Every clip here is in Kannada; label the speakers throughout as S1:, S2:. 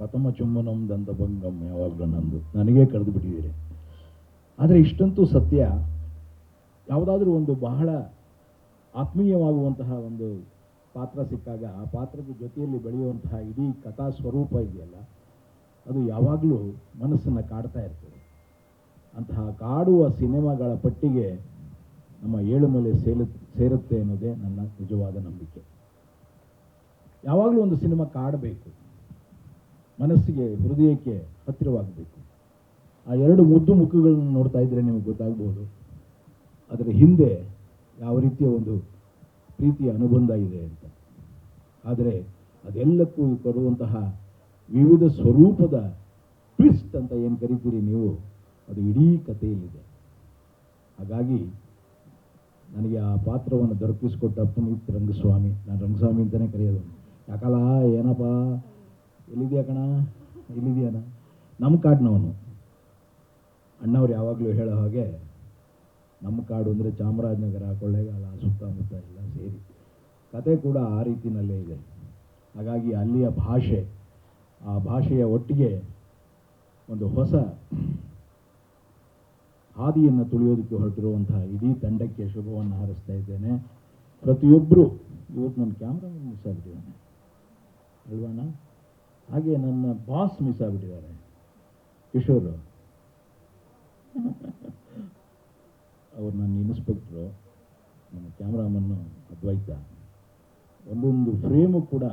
S1: ಪ್ರಥಮ ಚುಂಬನಂ ದಂತಭಂಗಂ ಯಾವಾಗಲೂ ನಂದು, ನನಗೇ ಕಳೆದು ಬಿಟ್ಟಿದ್ದೀರಿ. ಆದರೆ ಇಷ್ಟಂತೂ ಸತ್ಯ, ಯಾವುದಾದ್ರೂ ಒಂದು ಬಹಳ ಆತ್ಮೀಯವಾಗುವಂತಹ ಒಂದು ಪಾತ್ರ ಸಿಕ್ಕಾಗ ಆ ಪಾತ್ರದ ಜೊತೆಯಲ್ಲಿ ಬೆಳೆಯುವಂತಹ ಇಡೀ ಕಥಾ ಸ್ವರೂಪ ಇದೆಯಲ್ಲ, ಅದು ಯಾವಾಗಲೂ ಮನಸ್ಸನ್ನು ಕಾಡ್ತಾ ಇರ್ತದೆ. ಅಂತಹ ಕಾಡುವ ಸಿನಿಮಾಗಳ ಪಟ್ಟಿಗೆ ನಮ್ಮ ಏಳುಮಲೆ ಸೇರುತ್ತೆ ಅನ್ನೋದೇ ನನ್ನ ನಿಜವಾದ ನಂಬಿಕೆ. ಯಾವಾಗಲೂ ಒಂದು ಸಿನಿಮಾ ಕಾಡಬೇಕು, ಮನಸ್ಸಿಗೆ ಹೃದಯಕ್ಕೆ ಹತ್ತಿರವಾಗಬೇಕು. ಆ ಎರಡು ಮುದ್ದು ಮುಖಗಳನ್ನು ನೋಡ್ತಾ ಇದ್ದರೆ ನಿಮಗೆ ಗೊತ್ತಾಗ್ಬೋದು ಅದರ ಹಿಂದೆ ಯಾವ ರೀತಿಯ ಒಂದು ಪ್ರೀತಿಯ ಅನುಬಂಧ ಇದೆ ಅಂತ. ಆದರೆ ಅದೆಲ್ಲಕ್ಕೂ ಕೊಡುವಂತಹ ವಿವಿಧ ಸ್ವರೂಪದ ಟ್ವಿಸ್ಟ್ ಅಂತ ಏನು ಕರಿತೀರಿ ನೀವು, ಅದು ಇಡೀ ಕಥೆಯಲ್ಲಿದೆ. ಹಾಗಾಗಿ ನನಗೆ ಆ ಪಾತ್ರವನ್ನು ದೊರಕಿಸಿಕೊಟ್ಟ ಪುನೀತ್ ರಂಗಸ್ವಾಮಿ, ನಾನು ರಂಗಸ್ವಾಮಿ ಅಂತಲೇ ಕರೆಯೋದು. ಯಾಕಲ್ಲ ಏನಪ್ಪ ಎಲ್ಲಿದೆಯಾ ಕಣ, ಇಲ್ಲಿದೆಯಾನ, ನಮ್ಮ ಕಾಡಿನವನು. ಅಣ್ಣವ್ರು ಯಾವಾಗಲೂ ಹೇಳೋ ಹಾಗೆ ನಮ್ಮ ಕಾಡು ಅಂದರೆ ಚಾಮರಾಜನಗರ, ಕೊಳ್ಳೇಗಾಲ, ಸುತ್ತಮುತ್ತ ಎಲ್ಲ ಸೇರಿ. ಕತೆ ಕೂಡ ಆ ರೀತಿಯಲ್ಲೇ ಇದೆ. ಹಾಗಾಗಿ ಅಲ್ಲಿಯ ಭಾಷೆ, ಆ ಭಾಷೆಯ ಒಟ್ಟಿಗೆ ಒಂದು ಹೊಸ ಹಾದಿಯನ್ನು ತುಳಿಯೋದಕ್ಕೆ ಹೊರಟಿರುವಂತಹ ಇಡೀ ತಂಡಕ್ಕೆ ಶುಭವನ್ನು ಹಾರೈಸ್ತಾ ಇದ್ದೇನೆ. ಪ್ರತಿಯೊಬ್ಬರು, ಇವತ್ತು ನನ್ನ ಕ್ಯಾಮ್ರಾ ಮಿಸ್ ಆಗಿಬಿಟ್ಟಿದ್ದಾನೆ ಅಲ್ವಣ್ಣ, ಹಾಗೆ ನನ್ನ ಬಾಸ್ ಮಿಸ್ ಆಗಿಬಿಟ್ಟಿದ್ದಾರೆ ಕಿಶೋರು. ಅವ್ರು ನನ್ನ ಇನ್ಸ್ಪೆಕ್ಟ್ರು, ನನ್ನ ಕ್ಯಾಮ್ರಾಮನ್ನು ಅದ್ವೈತ. ಒಂದೊಂದು ಫ್ರೇಮು ಕೂಡ.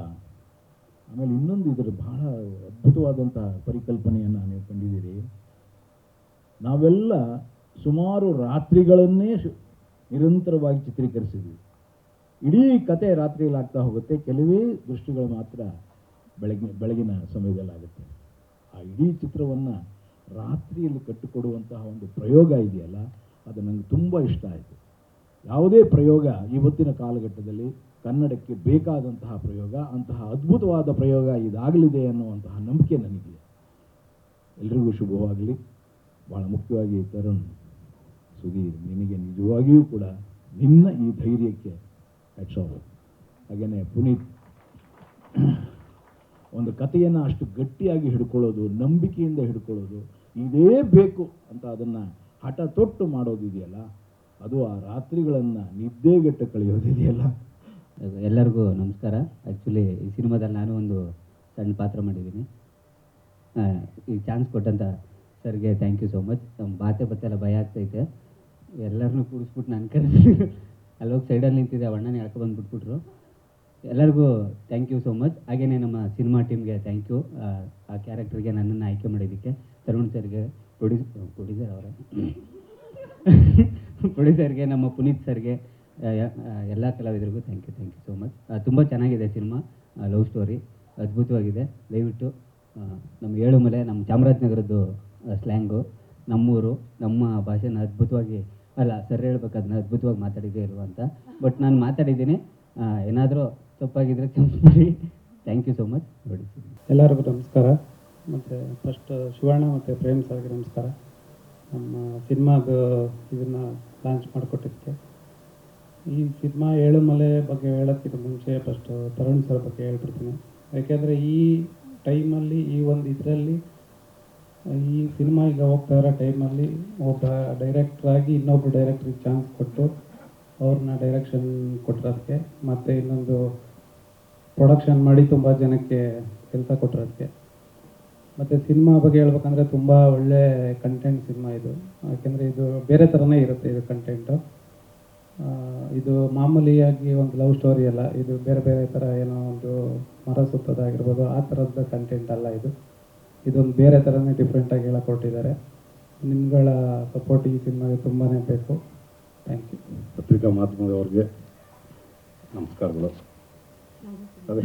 S1: ಆಮೇಲೆ ಇನ್ನೊಂದು ಇದರ ಬಹಳ ಅದ್ಭುತವಾದಂಥ ಪರಿಕಲ್ಪನೆಯನ್ನು ನೀವು ಕಂಡಿದ್ದೀರಿ. ನಾವೆಲ್ಲ ಸುಮಾರು ರಾತ್ರಿಗಳನ್ನೇ ನಿರಂತರವಾಗಿ ಚಿತ್ರೀಕರಿಸಿದ್ವಿ. ಇಡೀ ಕತೆ ರಾತ್ರಿಯಲ್ಲಿ ಆಗ್ತಾ ಹೋಗುತ್ತೆ, ಕೆಲವೇ ದೃಷ್ಟಿಗಳು ಮಾತ್ರ ಬೆಳಗಿನ ಸಮಯದಲ್ಲಾಗುತ್ತೆ. ಆ ಇಡೀ ಚಿತ್ರವನ್ನು ರಾತ್ರಿಯಲ್ಲಿ ಕಟ್ಟಿಕೊಡುವಂತಹ ಒಂದು ಪ್ರಯೋಗ ಇದೆಯಲ್ಲ, ಅದು ನನಗೆ ತುಂಬ ಇಷ್ಟ ಆಯಿತು. ಯಾವುದೇ ಪ್ರಯೋಗ ಇವತ್ತಿನ ಕಾಲಘಟ್ಟದಲ್ಲಿ ಕನ್ನಡಕ್ಕೆ ಬೇಕಾದಂತಹ ಪ್ರಯೋಗ, ಅಂತಹ ಅದ್ಭುತವಾದ ಪ್ರಯೋಗ ಇದಾಗಲಿದೆ ಅನ್ನುವಂತಹ ನಂಬಿಕೆ ನನಗಿದೆ. ಎಲ್ರಿಗೂ ಶುಭವಾಗಲಿ. ಭಾಳ ಮುಖ್ಯವಾಗಿ ತರುಣ್, ಸುಧೀರ್, ನಿನಗೆ ನಿಜವಾಗಿಯೂ ಕೂಡ ನಿನ್ನ ಈ ಧೈರ್ಯಕ್ಕೆ ಹ್ಯಾಟ್ಸ್ ಆಫ್. ಹಾಗೆಯೇ ಪುನೀತ್, ಒಂದು ಕಥೆಯನ್ನು ಅಷ್ಟು ಗಟ್ಟಿಯಾಗಿ ಹಿಡ್ಕೊಳ್ಳೋದು, ನಂಬಿಕೆಯಿಂದ ಹಿಡ್ಕೊಳ್ಳೋದು, ಇದೇ ಬೇಕು ಅಂತ ಅದನ್ನು ಹಠ ತೊಟ್ಟು ಮಾಡೋದಿದೆಯಲ್ಲ, ಅದು ಆ ರಾತ್ರಿಗಳನ್ನು ನಿದ್ದೆಗೆಟ್ಟು ಕಳೆಯೋದಿದೆಯಲ್ಲ.
S2: ಎಲ್ಲರಿಗೂ ನಮಸ್ಕಾರ. ಆ್ಯಕ್ಚುಲಿ ಈ ಸಿನಿಮಾದಲ್ಲಿ ನಾನು ಒಂದು ಸಣ್ಣ ಪಾತ್ರ ಮಾಡಿದ್ದೀನಿ. ಈ ಚಾನ್ಸ್ ಕೊಟ್ಟಂಥ ಸರ್ಗೆ ಥ್ಯಾಂಕ್ ಯು ಸೋ ಮಚ್. ನಮ್ಮ ಬಾತೆಲ್ಲ ಭಯ ಆಗ್ತೈತೆ, ಎಲ್ಲರನ್ನೂ ಕೂಡಿಸ್ಬಿಟ್ಟು ನಾನು ಕರೆದು ಅಲ್ಲೋಗಿ ಸೈಡಲ್ಲಿ ನಿಂತಿದ್ದೆ, ಅಣ್ಣನೇ ಎಳ್ಕೊ ಬಂದುಬಿಟ್ಬಿಟ್ರು. ಎಲ್ಲರಿಗೂ ಥ್ಯಾಂಕ್ ಯು ಸೋ ಮಚ್. ಹಾಗೆಯೇ ನಮ್ಮ ಸಿನಿಮಾ ಟೀಮ್ಗೆ ಥ್ಯಾಂಕ್ ಯು, ಆ ಕ್ಯಾರೆಕ್ಟರ್ಗೆ ನನ್ನನ್ನು ಆಯ್ಕೆ ಮಾಡೋದಕ್ಕೆ. ತರುಣ್ ಸರ್ಗೆ, ಪ್ರೊಡ್ಯೂಸರ್ ಅವರೇ ಪ್ರೊಡ್ಯೂಸರ್ಗೆ, ನಮ್ಮ ಪುನೀತ್ ಸರ್ಗೆ, ಎಲ್ಲ ಕಲಾವಿದರಿಗೂ ಥ್ಯಾಂಕ್ ಯು ಸೋ ಮಚ್. ತುಂಬ ಚೆನ್ನಾಗಿದೆ ಸಿನಿಮಾ, ಲವ್ ಸ್ಟೋರಿ ಅದ್ಭುತವಾಗಿದೆ. ದಯವಿಟ್ಟು ನಮ್ಮ ಏಳುಮಲೆ, ನಮ್ಮ ಚಾಮರಾಜನಗರದ್ದು ಸ್ಲ್ಯಾಂಗು, ನಮ್ಮೂರು, ನಮ್ಮ ಭಾಷೆನ ಅದ್ಭುತವಾಗಿ, ಅಲ್ಲ ಸರ್ ಹೇಳ್ಬೇಕು ಅದನ್ನ ಅದ್ಭುತವಾಗಿ ಮಾತಾಡಿದ್ದೇ ಇಲ್ವ ಅಂತ. ಬಟ್ ನಾನು ಮಾತಾಡಿದ್ದೀನಿ, ಏನಾದರೂ ತಪ್ಪಾಗಿದ್ದರೆ ಕ್ಷಮಿಸಿ. Thank you so much. ನೋಡಿ,
S3: ಎಲ್ಲರಿಗೂ ನಮಸ್ಕಾರ. ಮತ್ತು ಫಸ್ಟ್ ಶಿವಣ್ಣ ಮತ್ತು ಪ್ರೇಮ್ ಸರ್ಗೆ ನಮಸ್ಕಾರ. ನಮ್ಮ ಸಿನಿಮಾದ ಇದನ್ನು ಲಾಂಚ್ ಮಾಡಿಕೊಟ್ಟಿದ್ದಕ್ಕೆ. ಈ ಸಿನಿಮಾ ಏಳುಮಲೆ ಬಗ್ಗೆ ಹೇಳೋಕ್ಕಿಂತ ಮುಂಚೆ ಫಸ್ಟ್ ತರುಣ್ ಸರ್ ಬಗ್ಗೆ ಹೇಳ್ಬಿಡ್ತೀನಿ. ಯಾಕೆಂದರೆ ಈ ಟೈಮಲ್ಲಿ, ಈ ಒಂದು ಇದರಲ್ಲಿ, ಈ ಸಿನಿಮಾ ಈಗ ಹೋಗ್ತಾ ಇರೋ ಟೈಮಲ್ಲಿ ಒಬ್ಬ ಡೈರೆಕ್ಟ್ರಾಗಿ ಇನ್ನೊಬ್ಬರು ಡೈರೆಕ್ಟ್ರಿಗೆ ಚಾನ್ಸ್ ಕೊಟ್ಟು ಅವ್ರನ್ನ ಡೈರೆಕ್ಷನ್ ಕೊಟ್ಟಿರೋದಕ್ಕೆ, ಮತ್ತು ಇನ್ನೊಂದು ಪ್ರೊಡಕ್ಷನ್ ಮಾಡಿ ತುಂಬ ಜನಕ್ಕೆ ಕೆಲಸ ಕೊಟ್ಟಿರೋದಕ್ಕೆ. ಮತ್ತು ಸಿನಿಮಾ ಬಗ್ಗೆ ಹೇಳ್ಬೇಕಂದ್ರೆ ತುಂಬ ಒಳ್ಳೆ ಕಂಟೆಂಟ್ ಸಿನಿಮಾ ಇದು. ಯಾಕೆಂದರೆ ಇದು ಬೇರೆ ಥರನೇ ಇರುತ್ತೆ ಇದು ಕಂಟೆಂಟು. ಇದು ಮಾಮೂಲಿಯಾಗಿ ಒಂದು ಲವ್ ಸ್ಟೋರಿ ಅಲ್ಲ, ಇದು ಬೇರೆ ಬೇರೆ ಥರ ಏನೋ ಒಂದು ಮರ ಸುತ್ತೋದಾಗಿರ್ಬೋದು, ಆ ಥರದ ಕಂಟೆಂಟ್ ಅಲ್ಲ ಇದು. ಇದೊಂದು ಬೇರೆ ಥರನೇ ಡಿಫ್ರೆಂಟಾಗಿ ಹೇಳಕೊಟ್ಟಿದ್ದಾರೆ. ನಿಮ್ಗಳ ಸಪೋರ್ಟ್ ಈ ಸಿನಿಮಾಗೆ ತುಂಬಾ ಬೇಕು. Thank you.
S4: ಪತ್ರಿಕಾ ಮಾಧ್ಯಮದವ್ರಿಗೆ ನಮಸ್ಕಾರಗಳು. ಅದೇ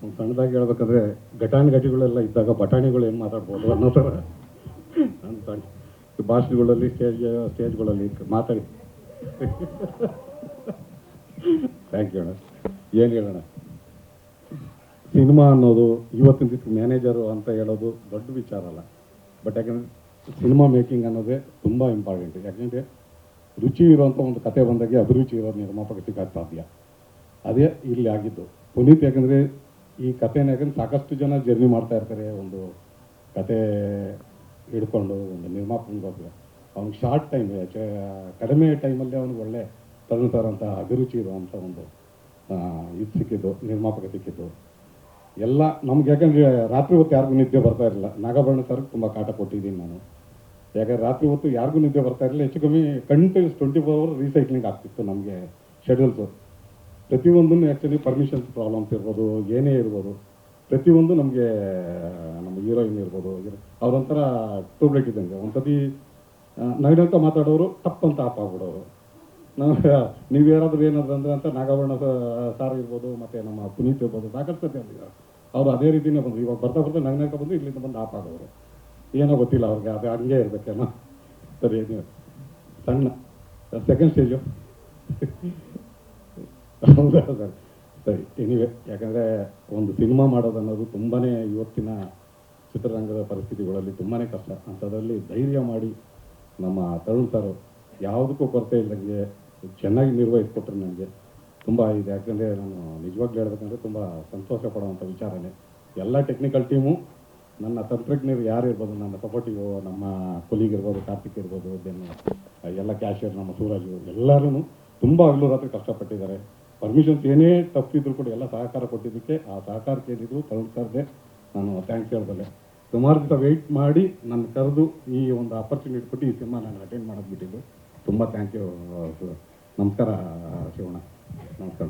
S4: ಒಂದು ಸಣ್ಣದಾಗಿ ಹೇಳ್ಬೇಕಾದ್ರೆ, ಘಟಾನುಘಟಿಗಳೆಲ್ಲ ಇದ್ದಾಗ ಬಟಾಣಿಗಳು ಏನು ಮಾತಾಡ್ಬೋದು ಅನ್ನೋ ಥರ ಅಂತ ಭಾಷೆಗಳಲ್ಲಿ, ಸ್ಟೇಜ್ಗಳಲ್ಲಿ ಮಾತಾಡಿ. ಥ್ಯಾಂಕ್ ಯು ಅಣ್ಣ. ಏನು ಹೇಳೋಣ, ಸಿನಿಮಾ ಅನ್ನೋದು ಇವತ್ತಿನ ದಿವಸ ಮ್ಯಾನೇಜರು ಅಂತ ಹೇಳೋದು ದೊಡ್ಡ ವಿಚಾರ ಅಲ್ಲ. ಬಟ್ ಯಾಕಂದರೆ ಸಿನಿಮಾ ಮೇಕಿಂಗ್ ಅನ್ನೋದೇ ತುಂಬ ಇಂಪಾರ್ಟೆಂಟ್. ಯಾಕೆಂದರೆ ರುಚಿ ಇರುವಂಥ ಒಂದು ಕತೆ ಬಂದಾಗೆ ಅಭಿರುಚಿ ಇರೋದು ನಿರ್ಮಾಪಕ ಸಿಗೋಕ್ಕೆ ಸಾಧ್ಯ. ಅದೇ ಇಲ್ಲಿ ಆಗಿದ್ದು. ಪುನೀತ್ ಯಾಕಂದರೆ ಈ ಕಥೆನ ಯಾಕಂದ್ರೆ ಸಾಕಷ್ಟು ಜನ ಜರ್ನಿ ಮಾಡ್ತಾ ಇರ್ತಾರೆ ಒಂದು ಕತೆ ಹಿಡ್ಕೊಂಡು ಒಂದು ನಿರ್ಮಾಪಕನಿಗೋಸ್ಕರ. ಅವ್ನಿಗೆ ಶಾರ್ಟ್ ಟೈಮ್, ಕಡಿಮೆ ಟೈಮಲ್ಲಿ ಅವ್ನಿಗೆ ಒಳ್ಳೆ ತರುವಂಥ ಅಭಿರುಚಿ ಇರುವಂಥ ಒಂದು ಇದು ಸಿಕ್ಕಿದ್ದು, ನಿರ್ಮಾಪಕ ಸಿಕ್ಕಿದ್ದು. ಎಲ್ಲ ನಮ್ಗೆ ಯಾಕಂದರೆ ರಾತ್ರಿ ಹೊತ್ತು ಯಾರಿಗೂ ನಿದ್ದೆ ಬರ್ತಾ ಇರಲಿಲ್ಲ. ನಾಗಾಭರಣ ಸರ್ಗೆ ತುಂಬ ಕಾಟ ಕೊಟ್ಟಿದ್ದೀನಿ ನಾನು. ಯಾಕಂದರೆ ರಾತ್ರಿ ಹೊತ್ತು ಯಾರಿಗೂ ನಿದ್ದೆ ಬರ್ತಾ ಇರಲಿಲ್ಲ. ಹೆಚ್ಚು ಕಮ್ಮಿ ಕಂಟಿನ್ಯೂಸ್ 24 ಅವರ್ ರೀಸೈಕ್ಲಿಂಗ್ ಆಗ್ತಿತ್ತು ನಮಗೆ ಶೆಡ್ಯೂಲ್ಸು. ಪ್ರತಿಯೊಂದನ್ನು ಆ್ಯಕ್ಚುಲಿ ಪರ್ಮಿಷನ್ಸ್ ಪ್ರಾಬ್ಲಮ್ಸ್ ಇರ್ಬೋದು, ಏನೇ ಇರ್ಬೋದು, ಪ್ರತಿಯೊಂದು ನಮಗೆ ನಮ್ಮ ಹೀರೋಯಿನ್ ಇರ್ಬೋದು, ಅವ್ರೊಂಥರ ಟ್ಯೂಬ್ಲೈಟ್ ಇದ್ದಂಗೆ. ಒಂದ್ಸತಿ ನಗಡಂತ ಮಾತಾಡೋರು ತಪ್ಪಂತ ಆಪ್ ಆಗ್ಬಿಡೋರು. ನೀವು ಯಾರಾದರೂ ಏನಾದ್ರು ಅಂದ್ರೆ ಅಂತ ನಾಗಾಭರಣ ಸಾರ್ ಇರ್ಬೋದು, ಮತ್ತು ನಮ್ಮ ಪುನೀತ್ ಇರ್ಬೋದು, ಸಾಕಷ್ಟು ಸತಿ ಅಂದಿದ್ದಾರೆ. ಅವರು ಅದೇ ರೀತಿಯೇ ಬಂದರು. ಇವಾಗ ಬರ್ತಾ ಬರ್ತಾ ನಗ್ನಗ್ತಾ ಬಂದು ಇಲ್ಲಿಂದ ಬಂದು ಆಪ್ ಆಗೋರು. ಏನೋ ಗೊತ್ತಿಲ್ಲ ಅವ್ರಿಗೆ, ಅದು ಹಂಗೆ ಇರಬೇಕೇನೋ. ಸರಿ, ನೀವು ಸಣ್ಣ ಸೆಕೆಂಡ್ ಸ್ಟೇಜು ಹೌದಾ ಸರ್? ಸರಿ, ಎನಿವೆ, ಯಾಕಂದರೆ ಒಂದು ಸಿನಿಮಾ ಮಾಡೋದನ್ನೋದು ತುಂಬಾ ಇವತ್ತಿನ ಚಿತ್ರರಂಗದ ಪರಿಸ್ಥಿತಿಗಳಲ್ಲಿ ತುಂಬಾ ಕಷ್ಟ. ಅಂಥದ್ರಲ್ಲಿ ಧೈರ್ಯ ಮಾಡಿ ನಮ್ಮ ತರುಣ್ ಸರ್ ಯಾವುದಕ್ಕೂ ಕೊರತೆ ಇಲ್ಲದಂಗೆ ಚೆನ್ನಾಗಿ ನಿರ್ವಹಿಸ್ಕೊಟ್ರು. ನನಗೆ ತುಂಬ ಇದೆ. ಯಾಕಂದರೆ ನಾನು ನಿಜವಾಗ್ಲೂ ಹೇಳ್ಬೇಕಂದ್ರೆ ತುಂಬ ಸಂತೋಷ ಪಡುವಂಥ ವಿಚಾರನೇ. ಎಲ್ಲ ಟೆಕ್ನಿಕಲ್ ಟೀಮು, ನನ್ನ ತಂತ್ರಜ್ಞರು ಯಾರು ಇರ್ಬೋದು, ನನ್ನ ಸಪೋರ್ಟಿವ್, ನಮ್ಮ ಕೊಲೀಗ್ ಇರ್ಬೋದು, ಕಾರ್ತಿಕ್ ಇರ್ಬೋದು, ದೆನ್ ಎಲ್ಲ ಕ್ಯಾಶಿಯರ್ ನಮ್ಮ ಸೂರಜು, ಎಲ್ಲರೂ ತುಂಬ ಹಗಲು ರಾತ್ರಿ ಕಷ್ಟಪಟ್ಟಿದ್ದಾರೆ. ಪರ್ಮಿಷನ್ಸ್ ಏನೇ ತಪ್ಪಿದ್ರು ಕೂಡ ಎಲ್ಲ ಸಹಕಾರ ಕೊಟ್ಟಿದ್ದಕ್ಕೆ, ಆ ಸಹಕಾರಕ್ಕೆ ಏನಿದ್ರು ತರುಣ್ ಸರ್ದೇ ನಾನು ಥ್ಯಾಂಕ್ಸ್ ಹೇಳ್ಬಲ್ಲೆ. ಸುಮಾರು ದಿವಸ ವೆಯ್ಟ್ ಮಾಡಿ ನನ್ನ ಕರೆದು ಈ ಒಂದು ಆಪರ್ಚುನಿಟಿ ಕೊಟ್ಟು ಈ ಸಿನಿಮಾ ನಾನು ಅಟೆಂಡ್ ಮಾಡೋದು ಬಿಟ್ಟಿದ್ದು. ತುಂಬ ಥ್ಯಾಂಕ್ ಯು. ನಮಸ್ಕಾರ ಶಿವಣ್ಣ, ನಮಸ್ಕಾರ.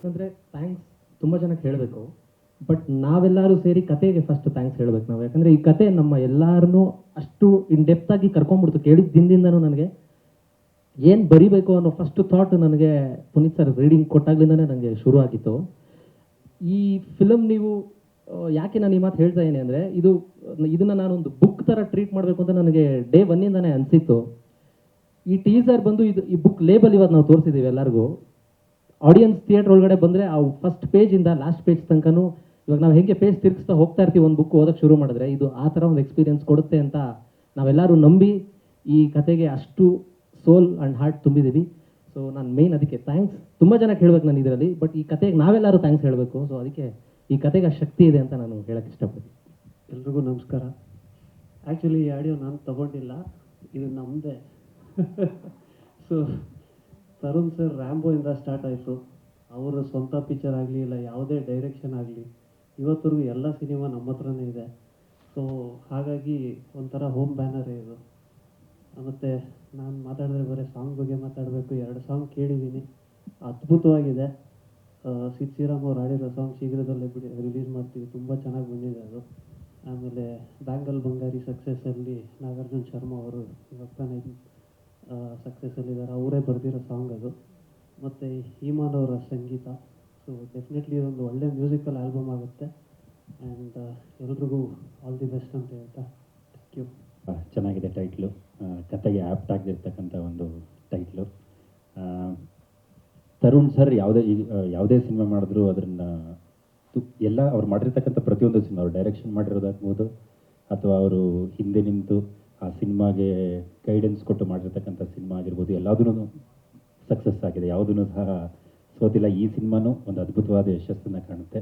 S5: ಅಂದರೆ ಥ್ಯಾಂಕ್ಸ್ ತುಂಬ ಜನಕ್ಕೆ ಹೇಳಬೇಕು, ಬಟ್ ನಾವೆಲ್ಲರೂ ಸೇರಿ ಕತೆಗೆ ಫಸ್ಟ್ ಥ್ಯಾಂಕ್ಸ್ ಹೇಳ್ಬೇಕು ನಾವು. ಯಾಕಂದರೆ ಈ ಕತೆ ನಮ್ಮ ಎಲ್ಲರನ್ನೂ ಅಷ್ಟು ಇನ್ ಡೆಪ್ತಾಗಿ ಕರ್ಕೊಂಡ್ಬಿಡ್ತು. ಕೇಳಿದ ದಿನದಿಂದನೂ ನನಗೆ ಏನು ಬರಿಬೇಕು ಅನ್ನೋ ಫಸ್ಟ್ ಥಾಟ್ ನನಗೆ ಪುನೀತ್ ಸರ್ ರೀಡಿಂಗ್ ಕೊಟ್ಟಾಗ್ಲಿಂದನೇ ನನಗೆ ಶುರು ಆಗಿತ್ತು. ಈ ಫಿಲಮ್ ನೀವು ಯಾಕೆ ನಾನು ಈ ಮಾತು ಹೇಳ್ತಾ ಇದ್ದೀನಿ ಅಂದರೆ, ಇದನ್ನು ನಾನೊಂದು ಬುಕ್ ಥರ ಟ್ರೀಟ್ ಮಾಡಬೇಕು ಅಂತ ನನಗೆ ಡೇ ಒನ್ನಿಂದನೇ ಅನಿಸಿತ್ತು. ಈ ಟೀಸರ್ ಬಂದು ಈ ಬುಕ್ ಲೇಬಲ್ ಇವತ್ತು ನಾವು ತೋರಿಸಿದ್ದೀವಿ ಎಲ್ಲರಿಗೂ. ಆಡಿಯನ್ಸ್ ಥಿಯೇಟ್ರ್ ಒಳಗಡೆ ಬಂದರೆ ಆ ಫಸ್ಟ್ ಪೇಜಿಂದ ಲಾಸ್ಟ್ ಪೇಜ್ ತನಕನೂ ಇವಾಗ ನಾವು ಹೇಗೆ ಪೇಜ್ ತಿರುಗಿಸ್ತಾ ಹೋಗ್ತಾ ಇರ್ತೀವಿ ಒಂದು ಬುಕ್ ಓದೋಕ್ಕೆ ಶುರು ಮಾಡಿದ್ರೆ, ಇದು ಆ ಥರ ಒಂದು ಎಕ್ಸ್ಪೀರಿಯನ್ಸ್ ಕೊಡುತ್ತೆ ಅಂತ ನಾವೆಲ್ಲರೂ ನಂಬಿ ಈ ಕತೆಗೆ ಅಷ್ಟು ಸೋಲ್ ಆ್ಯಂಡ್ ಹಾರ್ಟ್ ತುಂಬಿದ್ದೀವಿ. ಸೊ ನಾನು ಮೇಯ್ನ್ ಅದಕ್ಕೆ ಥ್ಯಾಂಕ್ಸ್ ತುಂಬ ಜನಕ್ಕೆ ಹೇಳ್ಬೇಕು ನಾನು ಇದರಲ್ಲಿ, ಬಟ್ ಈ ಕತೆಗೆ ನಾವೆಲ್ಲರೂ ಥ್ಯಾಂಕ್ಸ್ ಹೇಳಬೇಕು. ಸೊ ಅದಕ್ಕೆ ಈ ಕತೆಗೆ ಆ ಶಕ್ತಿ ಇದೆ ಅಂತ ನಾನು ಹೇಳೋಕ್ಕೆ ಇಷ್ಟಪಡ್ತೀನಿ.
S3: ಎಲ್ರಿಗೂ ನಮಸ್ಕಾರ. ಆ್ಯಕ್ಚುಲಿ ಈ ಆಡಿಯೋ ನಾನು ತಗೊಂಡಿಲ್ಲ, ಇದು ನಮ್ಮದೇ. ಸೊ ತರುಣ್ ಸರ್ ರ್ಯಾಂಬೋಯಿಂದ ಸ್ಟಾರ್ಟ್ ಆಯಿತು. ಅವರ ಸ್ವಂತ ಪಿಕ್ಚರ್ ಆಗಲಿ, ಇಲ್ಲ ಯಾವುದೇ ಡೈರೆಕ್ಷನ್ ಆಗಲಿ, ಇವತ್ತರೆಗೂ ಎಲ್ಲ ಸಿನಿಮಾ ನಮ್ಮ ಹತ್ರನೇ ಇದೆ. ಸೊ ಹಾಗಾಗಿ ಒಂಥರ ಹೋಮ್ ಬ್ಯಾನರೇ ಇದು. ಮತ್ತು ನಾನು ಮಾತಾಡಿದ್ರೆ ಬರೀ ಸಾಂಗ್ ಬಗ್ಗೆ ಮಾತಾಡಬೇಕು. 2 ಸಾಂಗ್ ಕೇಳಿದ್ದೀನಿ, ಅದ್ಭುತವಾಗಿದೆ. ಸಿದ್ ಶ್ರೀರಾಮ್ ಅವ್ರು ಆಡಿರೋ ಸಾಂಗ್ ಶೀಘ್ರದಲ್ಲೇ ರಿಲೀಸ್ ಮಾಡ್ತೀವಿ, ತುಂಬ ಚೆನ್ನಾಗಿ ಬಂದಿದೆ ಅದು. ಆಮೇಲೆ ಬ್ಯಾಂಗಲ್ ಬಂಗಾರಿ ಸಕ್ಸಸ್ಸಲ್ಲಿ ನಾಗಾರ್ಜುನ ಶರ್ಮಾ ಅವರು ಇವಾಗ ತಾನೇ ಸಕ್ಸಸ್ಸಲ್ಲಿದ್ದಾರೆ, ಅವರೇ ಬರೆದಿರೋ ಸಾಂಗ್ ಅದು. ಮತ್ತು ಈಮಾನ್ ಅವರ ಸಂಗೀತ. ಸೊ ಡೆಫಿನೆಟ್ಲಿ ಇದೊಂದು ಒಳ್ಳೆ ಮ್ಯೂಸಿಕಲ್ ಆಲ್ಬಮ್ ಆಗುತ್ತೆ. ಆ್ಯಂಡ್ ಎಲ್ರಿಗೂ ಆಲ್ ದಿ ಬೆಸ್ಟ್ ಅಂತ ಹೇಳ್ತಾ ಥ್ಯಾಂಕ್ ಯು.
S2: ಚೆನ್ನಾಗಿದೆ ಟೈಟ್ಲು, ಕತೆಗೆ ಆ್ಯಪ್ಟ್ ಆಗಿರ್ತಕ್ಕಂಥ ಒಂದು ಟೈಟ್ಲು. ತರುಣ್ ಸರ್ ಯಾವುದೇ ಸಿನಿಮಾ ಮಾಡಿದ್ರು ಅದನ್ನು ಎಲ್ಲ ಅವ್ರು ಮಾಡಿರ್ತಕ್ಕಂಥ ಪ್ರತಿಯೊಂದು ಸಿನಿಮಾ, ಅವ್ರು ಡೈರೆಕ್ಷನ್ ಮಾಡಿರೋದಾಗ್ಬೋದು ಅಥವಾ ಅವರು ಹಿಂದೆ ನಿಂತು ಆ ಸಿನಿಮಾಗೆ ಗೈಡೆನ್ಸ್ ಕೊಟ್ಟು ಮಾಡಿರ್ತಕ್ಕಂಥ ಸಿನಿಮಾ ಆಗಿರ್ಬೋದು, ಎಲ್ಲದೂ ಸಕ್ಸಸ್ ಆಗಿದೆ, ಯಾವುದೂ ಸಹ ಸೋತಿಲ್ಲ. ಈ ಸಿನಿಮಾನೂ ಒಂದು ಅದ್ಭುತವಾದ ಯಶಸ್ಸನ್ನು ಕಾಣುತ್ತೆ.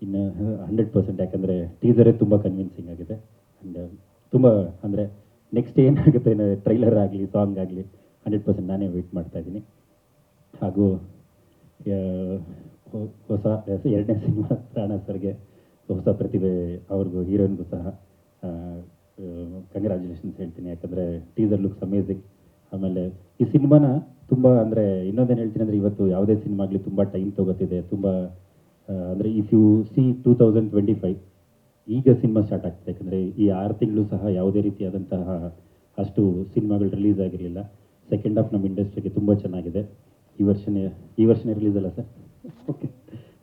S2: ಇನ್ನು 100%, ಯಾಕಂದರೆ ಟೀಸರೇ ತುಂಬ ಕನ್ವಿನ್ಸಿಂಗ್ ಆಗಿದೆ. ಆ್ಯಂಡ್ ತುಂಬ ಅಂದರೆ ನೆಕ್ಸ್ಟ್ ಏನಾಗುತ್ತೆ, ಟ್ರೈಲರ್ ಆಗಲಿ ಸಾಂಗ್ ಆಗಲಿ 100% ನಾನೇ ವೆಯ್ಟ್ ಮಾಡ್ತಾಯಿದ್ದೀನಿ. ಹಾಗೂ ಹೊಸ 2ನೇ ಸಿನಿಮಾ ಪ್ರಾಣ ಸರ್ಗೆ ಹೊಸ ಪ್ರತಿಭೆ ಅವ್ರಿಗೂ ಹೀರೋಯಿನ್ಗೂ ಸಹ ಕಂಗ್ರ್ಯಾಚುಲೇಷನ್ಸ್ ಹೇಳ್ತೀನಿ. ಯಾಕಂದರೆ ಟೀಸರ್ ಲುಕ್ಸ್ ಅಮೇಝಿಂಗ್. ಆಮೇಲೆ ಈ ಸಿನಿಮಾನ ತುಂಬ ಅಂದರೆ ಇನ್ನೊಂದೇನು ಹೇಳ್ತೀನಿ ಅಂದರೆ, ಇವತ್ತು ಯಾವುದೇ ಸಿನಿಮಾ ಆಗಲಿ ತುಂಬ ಟೈಮ್ ತೊಗೋತಿದೆ. ತುಂಬ ಅಂದರೆ ಇಫ್ ಯು ಸಿ 2025 ಈಗ ಸಿನಿಮಾ ಸ್ಟಾರ್ಟ್ ಆಗ್ತದೆ. ಯಾಕಂದರೆ ಈ 6 ತಿಂಗಳು ಸಹ ಯಾವುದೇ ರೀತಿಯಾದಂತಹ ಅಷ್ಟು ಸಿನಿಮಾಗಳು ರಿಲೀಸ್ ಆಗಿರಲಿಲ್ಲ. ಸೆಕೆಂಡ್ ಹಾಫ್ ನಮ್ಮ ಇಂಡಸ್ಟ್ರಿಗೆ ತುಂಬ ಚೆನ್ನಾಗಿದೆ. ಈ ವರ್ಷನೇ ರಿಲೀಸ್ ಅಲ್ಲ sir? Okay.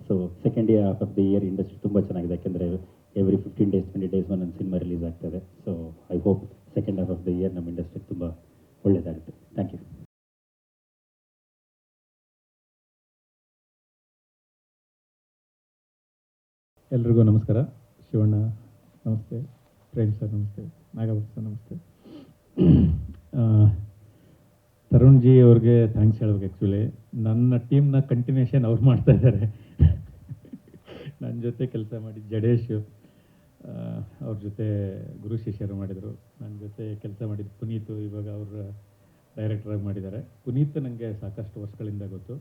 S2: So second half of the year industry ತುಂಬ ಚೆನ್ನಾಗಿದೆ. ಯಾಕೆಂದರೆ ಎವ್ರಿ 15 days 20 days ಒಂದೊಂದು ಸಿನಿಮಾ ರಿಲೀಸ್ ಆಗ್ತದೆ. So I hope second half of the year ನಮ್ಮ ಇಂಡಸ್ಟ್ರಿಗೆ ತುಂಬ ಒಳ್ಳೆಯದಾಗುತ್ತೆ. Thank you.
S6: ಎಲ್ರಿಗೂ ನಮಸ್ಕಾರ. ಶಿವಣ್ಣ ನಮಸ್ತೆ, ಪ್ರೇಮ್ ಸರ್ ನಮಸ್ತೆ, ನಾಗಭಟ್ ಸರ್ ನಮಸ್ತೆ. ತರುಣ್ ಜಿ ಅವ್ರಿಗೆ ಥ್ಯಾಂಕ್ಸ್ ಹೇಳ್ಬೇಕು. ಆ್ಯಕ್ಚುಲಿ ನನ್ನ ಟೀಮ್ನ ಕಂಟಿನ್ಯೂಷನ್ ಅವ್ರು ಮಾಡ್ತಾ ಇದ್ದಾರೆ. ನನ್ನ ಜೊತೆ ಕೆಲಸ ಮಾಡಿ ಜಡೇಶ್, ಅವ್ರ ಜೊತೆ ಗುರು ಶಿಷ್ಯರು ಮಾಡಿದರು. ನನ್ನ ಜೊತೆ ಕೆಲಸ ಮಾಡಿದ ಪುನೀತ್, ಇವಾಗ ಅವರು ಡೈರೆಕ್ಟ್ರಾಗಿ ಮಾಡಿದ್ದಾರೆ. ಪುನೀತ್ ನನಗೆ ಸಾಕಷ್ಟು ವರ್ಷಗಳಿಂದ ಗೊತ್ತು.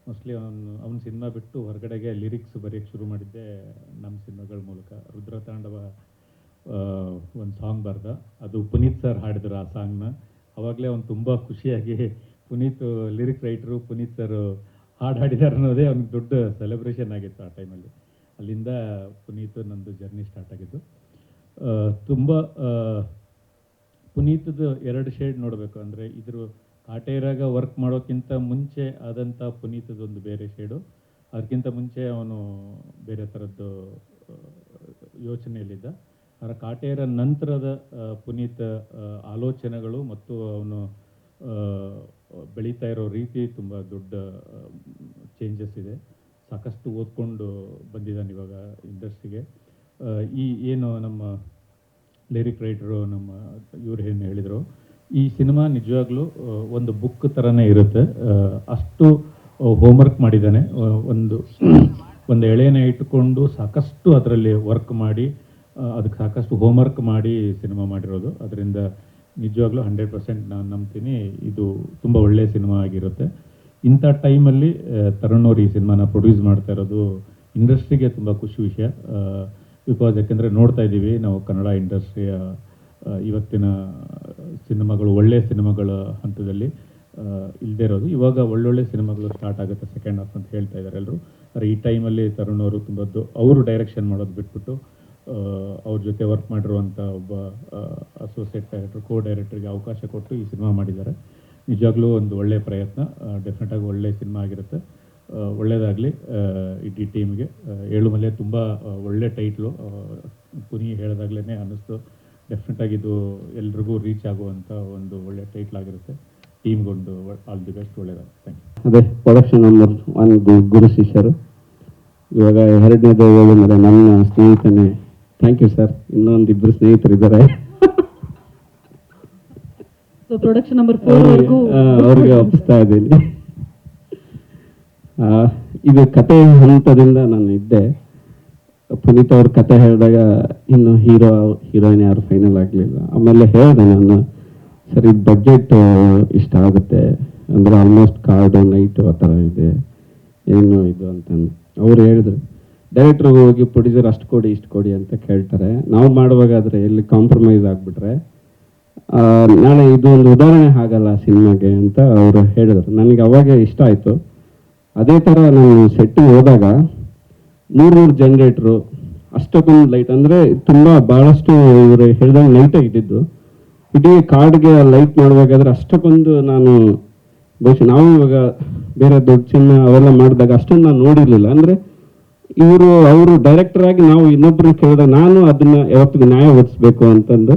S6: ಮೋಸ್ಟ್ಲಿ ಅವನ ಸಿನಿಮಾ ಬಿಟ್ಟು ಹೊರಗಡೆಗೆ ಲಿರಿಕ್ಸ್ ಬರೆಯೋಕ್ಕೆ ಶುರು ಮಾಡಿದ್ದೆ ನಮ್ಮ ಸಿನಿಮಾಗಳ ಮೂಲಕ. ರುದ್ರತಾಂಡವ ಒಂದು ಸಾಂಗ್ ಬರ್ದ, ಅದು ಪುನೀತ್ ಸರ್ ಹಾಡಿದ್ರು ಆ ಸಾಂಗ್ನ. ಆವಾಗಲೇ ಅವ್ನು ತುಂಬ ಖುಷಿಯಾಗಿ Puneeth lyric writer, Puneeth sir ಹಾಡು ಹಾಡಿದ್ದಾರೆ ಅನ್ನೋದೇ ಅವ್ನಿಗೆ ದೊಡ್ಡ ಸೆಲೆಬ್ರೇಷನ್ ಆಗಿತ್ತು ಆ ಟೈಮಲ್ಲಿ. ಅಲ್ಲಿಂದ ಪುನೀತ್ ನಂದು ಜರ್ನಿ ಸ್ಟಾರ್ಟ್ ಆಗಿದ್ದು. ತುಂಬ ಪುನೀತದ್ದು 2 ಶೇಡ್ ನೋಡಬೇಕು. ಅಂದರೆ ಇದ್ರ ಕಾಟೇರಾಗ ವರ್ಕ್ ಮಾಡೋಕ್ಕಿಂತ ಮುಂಚೆ ಆದಂಥ ಪುನೀತದೊಂದು ಬೇರೆ ಶೇಡು, ಅದಕ್ಕಿಂತ ಮುಂಚೆ ಅವನು ಬೇರೆ ಥರದ್ದು ಯೋಚನೆಯಲ್ಲಿದ್ದ. ಅದರ ಕಾಟೇರ ನಂತರದ ಪುನೀತ್ ಆಲೋಚನೆಗಳು ಮತ್ತು ಅವನು ಬೆಳೀತಾ ಇರೋ ರೀತಿ ತುಂಬ ದೊಡ್ಡ ಚೇಂಜಸ್ ಇದೆ. ಸಾಕಷ್ಟು ಓದ್ಕೊಂಡು ಬಂದಿದ್ದಾನೆ ಇವಾಗ ಇಂಡಸ್ಟ್ರಿಗೆ. ಈ ಏನು ನಮ್ಮ ಲಿರಿಕ್ ರೈಟರು ನಮ್ಮ ಇವ್ರು ಏನು ಹೇಳಿದರು, ಈ ಸಿನಿಮಾ ನಿಜವಾಗ್ಲೂ ಒಂದು ಬುಕ್ ಥರನೇ ಇರುತ್ತೆ. ಅಷ್ಟು ಹೋಮ್ವರ್ಕ್ ಮಾಡಿದ್ದಾನೆ. ಒಂದು ಎಳೆನ ಇಟ್ಟುಕೊಂಡು ಸಾಕಷ್ಟು ಅದರಲ್ಲಿ ವರ್ಕ್ ಮಾಡಿ ಅದಕ್ಕೆ ಸಾಕಷ್ಟು ಹೋಮ್ವರ್ಕ್ ಮಾಡಿ ಸಿನಿಮಾ ಮಾಡಿರೋದು. ಅದರಿಂದ ನಿಜವಾಗ್ಲೂ 100% ನಾನು ನಂಬ್ತೀನಿ ಇದು ತುಂಬ ಒಳ್ಳೆಯ ಸಿನಿಮಾ ಆಗಿರುತ್ತೆ. ಇಂಥ ಟೈಮಲ್ಲಿ ತರುಣ್ ಅವರು ಈ ಸಿನಿಮಾನ ಪ್ರೊಡ್ಯೂಸ್ ಮಾಡ್ತಾ ಇರೋದು ಇಂಡಸ್ಟ್ರಿಗೆ ತುಂಬ ಖುಷಿ ವಿಷಯ. ಬಿಕಾಸ್ ಯಾಕೆಂದರೆ ನೋಡ್ತಾ ಇದ್ದೀವಿ ನಾವು ಕನ್ನಡ ಇಂಡಸ್ಟ್ರಿಯ ಇವತ್ತಿನ ಸಿನಿಮಾಗಳು ಒಳ್ಳೆಯ ಸಿನಿಮಾಗಳ ಹಂತದಲ್ಲಿ ಇಲ್ಲದೇ ಇರೋದು. ಇವಾಗ ಒಳ್ಳೊಳ್ಳೆ ಸಿನಿಮಾಗಳು ಸ್ಟಾರ್ಟ್ ಆಗುತ್ತೆ ಸೆಕೆಂಡ್ ಹಾಫ್ ಅಂತ ಹೇಳ್ತಾ ಇದ್ದಾರೆ ಎಲ್ಲರೂ. ಆದರೆ ಈ ಟೈಮಲ್ಲಿ ತರುಣ್ ಅವರು ತುಂಬ ಅವರು ಡೈರೆಕ್ಷನ್ ಮಾಡೋದು ಬಿಟ್ಬಿಟ್ಟು ಅವ್ರ ಜೊತೆ ವರ್ಕ್ ಮಾಡಿರುವಂಥ ಒಬ್ಬ ಅಸೋಸಿಯೇಟ್ ಡೈರೆಕ್ಟರ್, ಕೋ ಡೈರೆಕ್ಟರ್ಗೆ ಅವಕಾಶ ಕೊಟ್ಟು ಈ ಸಿನಿಮಾ ಮಾಡಿದ್ದಾರೆ. ನಿಜವಾಗ್ಲೂ ಒಂದು ಒಳ್ಳೆಯ ಪ್ರಯತ್ನ. ಡೆಫಿನೆಟಾಗಿ ಒಳ್ಳೆಯ ಸಿನಿಮಾ ಆಗಿರುತ್ತೆ. ಒಳ್ಳೆಯದಾಗಲಿ ಇಡೀ ಟೀಮ್ಗೆ. ಏಳುಮಲೆ ತುಂಬ ಒಳ್ಳೆ ಟೈಟ್ಲು, ಪುನಿ ಹೇಳಿದಾಗಲೇ ಅನ್ನಿಸ್ತು. ಡೆಫಿನೆಟಾಗಿ ಇದು ಎಲ್ರಿಗೂ ರೀಚ್ ಆಗುವಂಥ ಒಂದು ಒಳ್ಳೆಯ ಟೈಟ್ಲ್ ಆಗಿರುತ್ತೆ. ಟೀಮ್ಗೊಂದು ಆಲ್ ದಿ ಬೆಸ್ಟ್. ಒಳ್ಳೆಯದಾಗಿ. Thank you.
S7: ಅದೇ ಪ್ರೊಡಕ್ಷನ್ ನಂಬರ್ 1 ಗುರು ಶಿಷ್ಯರು. ಇವಾಗ 2ನೇದು ಏಳುಮಲೆ ನನ್ನ ಸ್ನೇಹಿತನೇ. Thank you sir. ಇನ್ನೊಂದಿಬ್ಬರು ಸ್ನೇಹಿತರಿದ್ದಾರೆ,
S8: ಪ್ರೊಡಕ್ಷನ್ ನಂಬರ್ 4
S7: ಅವ್ರಿಗೆ ಒಪ್ಪಿಸ್ತಾ ಇದ್ದೀನಿ. ಇದು ಕತೆ ಹಂತದಿಂದ ನಾನು ಇದ್ದೆ. ಪುನೀತ್ ಅವ್ರ ಕತೆ ಹೇಳಿದಾಗ ಇನ್ನು ಹೀರೋಯಿನ್ ಯಾರು ಫೈನಲ್ ಆಗಲಿಲ್ಲ. ಆಮೇಲೆ ಹೇಳಿದೆ ನಾನು, ಸರ್ ಇದು ಬಡ್ಜೆಟ್ ಇಷ್ಟ ಆಗುತ್ತೆ ಅಂದರೆ ಆಲ್ಮೋಸ್ಟ್ ಕಾರ್ಡು ನೈಟು ಆ ಥರ ಇದೆ, ಏನು ಇದು ಅಂತಂದು ಅವ್ರು ಹೇಳಿದ್ರು. ಡೈರೆಕ್ಟ್ರಿಗೆ ಹೋಗಿ ಪ್ರೊಡ್ಯೂಸರ್ ಅಷ್ಟು ಕೊಡಿ ಇಷ್ಟು ಕೊಡಿ ಅಂತ ಕೇಳ್ತಾರೆ. ನಾವು ಮಾಡುವಾಗಾದರೆ ಎಲ್ಲಿ ಕಾಂಪ್ರಮೈಸ್ ಆಗಿಬಿಟ್ರೆ ನಾಳೆ ಇದು ಒಂದು ಉದಾಹರಣೆ ಆಗಲ್ಲ ಸಿನಿಮಾಗೆ ಅಂತ ಅವರು ಹೇಳಿದ್ರು. ನನಗೆ ಅವಾಗೆ ಇಷ್ಟ ಆಯಿತು. ಅದೇ ಥರ ನಾನು ಸೆಟ್ಟಿಗೆ ಹೋದಾಗ 3 ಜನ್ರೇಟ್ರು, ಅಷ್ಟಕ್ಕೊಂದು ಲೈಟ್, ಅಂದರೆ ತುಂಬ ಭಾಳಷ್ಟು ಇವರು ಹೇಳಿದಂಗೆ ಲೈಟೇ ಇದ್ದಿದ್ದು. ಇಡೀ ಕಾರ್ಡ್ಗೆ ಲೈಟ್ ಮಾಡುವಾಗಾದ್ರೆ ಅಷ್ಟಕ್ಕೊಂದು ನಾನು ಬಹುಶಃ ನಾವು ಇವಾಗ ಬೇರೆ ದೊಡ್ಡ ಸಿನಿಮಾ ಅವೆಲ್ಲ ಮಾಡಿದಾಗ ಅಷ್ಟೊಂದು ನಾನು ನೋಡಿರಲಿಲ್ಲ. ಅಂದರೆ ಅವರು ಡೈರೆಕ್ಟರ್ ಆಗಿ ನಾವು ಇನ್ನೊಬ್ಬರು ಕೇಳಿದಾಗ ನಾನು ಅದನ್ನು ಯಾವತ್ತಿಗೂ ನ್ಯಾಯ ಒದಿಸ್ಬೇಕು ಅಂತಂದು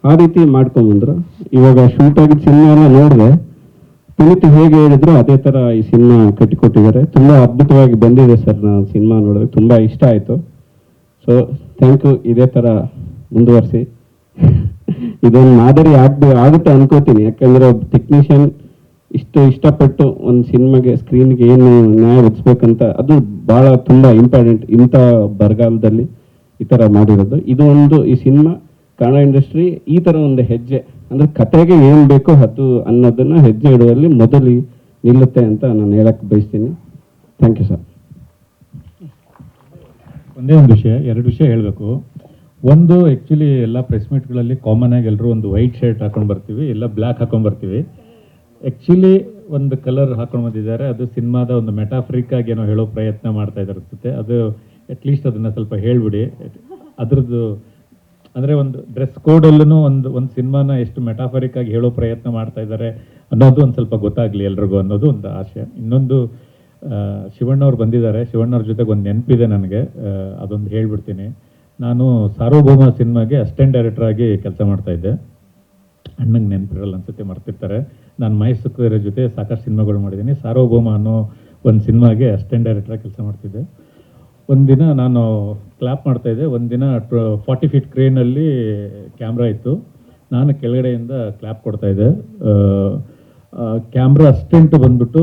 S7: ಆ ರೀತಿ ಮಾಡ್ಕೊಂಬಂದ್ರು. ಇವಾಗ ಶೂಟ್ ಆಗಿದ್ದ ಸಿನಿಮಾ ಎಲ್ಲ ನೋಡಿದೆ, ಪುನೀತ್ ಹೇಗೆ ಹೇಳಿದ್ರು ಅದೇ ಥರ ಈ ಸಿನಿಮಾ ಕಟ್ಟಿಕೊಟ್ಟಿದ್ದಾರೆ. ತುಂಬ ಅದ್ಭುತವಾಗಿ ಬಂದಿದೆ ಸರ್. ನಾನು ಸಿನಿಮಾ ನೋಡಿದ್ರೆ ತುಂಬ ಇಷ್ಟ ಆಯಿತು. So thank you. ಇದೇ ಥರ ಮುಂದುವರಿಸಿ. ಇದೊಂದು ಮಾದರಿ ಆಗುತ್ತೆ ಅನ್ಕೋತೀನಿ. ಯಾಕಂದರೆ ಒಬ್ಬ ಟೆಕ್ನಿಷಿಯನ್ ಇಷ್ಟಪಟ್ಟು ಒಂದು ಸಿನಿಮಾಗೆ ಸ್ಕ್ರೀನ್ಗೆ ಏನು ನ್ಯಾಯ ಒದಿಸ್ಬೇಕಂತ ಅದು ಭಾಳ ತುಂಬ ಇಂಪಾರ್ಟೆಂಟ್. ಇಂಥ ಬರಗಾಲದಲ್ಲಿ ಈ ಥರ ಮಾಡಿರೋದು ಇದು ಒಂದು ಈ ಸಿನಿಮಾ ಕನ್ನಡ ಇಂಡಸ್ಟ್ರಿ ಈ ಥರ ಒಂದು ಹೆಜ್ಜೆ, ಅಂದರೆ ಕತೆಗೆ ಏನು ಬೇಕೋ ಅದು ಅನ್ನೋದನ್ನು ಹೆಜ್ಜೆ ಇಡುವಲ್ಲಿ ಮೊದಲು ನಿಲ್ಲುತ್ತೆ ಅಂತ ನಾನು ಹೇಳಕ್ಕೆ ಬಯಸ್ತೀನಿ. Thank you sir.
S6: ಒಂದೇ ಒಂದು ವಿಷಯ, 2 ವಿಷಯ ಹೇಳಬೇಕು. ಒಂದು, ಆ್ಯಕ್ಚುಲಿ ಎಲ್ಲ ಪ್ರೆಸ್ ಮೀಟ್ಗಳಲ್ಲಿ ಕಾಮನ್ ಆಗಿ ಎಲ್ಲರೂ ಒಂದು ವೈಟ್ ಶರ್ಟ್ ಹಾಕೊಂಡು ಬರ್ತೀವಿ, ಎಲ್ಲ ಬ್ಲ್ಯಾಕ್ ಹಾಕೊಂಡು ಬರ್ತೀವಿ. ಆ್ಯಕ್ಚುಲಿ ಒಂದು ಕಲರ್ ಹಾಕೊಂಡು ಬಂದಿದ್ದಾರೆ. ಅದು ಸಿನಿಮಾದ ಒಂದು ಮೆಟಾಫ್ರಿಕ್ ಆಗಿ ಏನೋ ಹೇಳೋ ಪ್ರಯತ್ನ ಮಾಡ್ತಾ ಇದ್ದಾರೆ ಅನ್ಸುತ್ತೆ. ಅದು ಅಟ್ಲೀಸ್ಟ್ ಅದನ್ನು ಸ್ವಲ್ಪ ಹೇಳ್ಬಿಡಿ. ಅದ್ರದ್ದು ಅಂದರೆ ಒಂದು ಡ್ರೆಸ್ ಕೋಡಲ್ಲೂ ಒಂದು ಸಿನಿಮಾನ ಎಷ್ಟು ಮೆಟಾಫರಿಕ್ ಆಗಿ ಹೇಳೋ ಪ್ರಯತ್ನ ಮಾಡ್ತಾ ಇದ್ದಾರೆ ಅನ್ನೋದು ಒಂದು ಸ್ವಲ್ಪ ಗೊತ್ತಾಗಲಿ ಎಲ್ರಿಗೂ ಅನ್ನೋದು ಒಂದು ಆಶಯ. ಇನ್ನೊಂದು, ಶಿವಣ್ಣವ್ರು ಬಂದಿದ್ದಾರೆ. ಶಿವಣ್ಣವ್ರ ಜೊತೆಗೆ ಒಂದು ನೆನಪಿದೆ ನನಗೆ, ಅದೊಂದು ಹೇಳ್ಬಿಡ್ತೀನಿ. ನಾನು ಸಾರ್ವಭೌಮ ಸಿನಿಮಾಗೆ ಅಸಿಸ್ಟೆಂಟ್ ಡೈರೆಕ್ಟರ್ ಆಗಿ ಕೆಲಸ ಮಾಡ್ತಾ ಇದ್ದೆ. ಅಣ್ಣಂಗೆ ನೆನಪಿರಲ್ಲ ಅನ್ಸುತ್ತೆ, ಮರ್ತಿರ್ತಾರೆ. ನಾನು ಮಹೇಶ್ ಸುಕ್ಕುವರ ಜೊತೆ ಸಾಕಷ್ಟು ಸಿನಿಮಾಗಳು ಮಾಡಿದ್ದೀನಿ. ಸಾರ್ವಭೌಮ ಅನ್ನೋ ಒಂದು ಸಿನಿಮಾಗೆ ಅಸಿಸ್ಟೆಂಟ್ ಡೈರೆಕ್ಟರಾಗಿ ಕೆಲಸ ಮಾಡ್ತಿದ್ದೆ. ಒಂದಿನ ನಾನು ಕ್ಲಾಪ್ ಮಾಡ್ತಾಯಿದ್ದೆ. ಒಂದಿನ 40 ಫೀಟ್ ಕ್ರೇನಲ್ಲಿ ಕ್ಯಾಮ್ರಾ ಇತ್ತು. ನಾನು ಕೆಳಗಡೆಯಿಂದ ಕ್ಲಾಪ್ ಕೊಡ್ತಾಯಿದ್ದೆ. ಕ್ಯಾಮ್ರಾ ಅಸಿಸ್ಟೆಂಟು ಬಂದ್ಬಿಟ್ಟು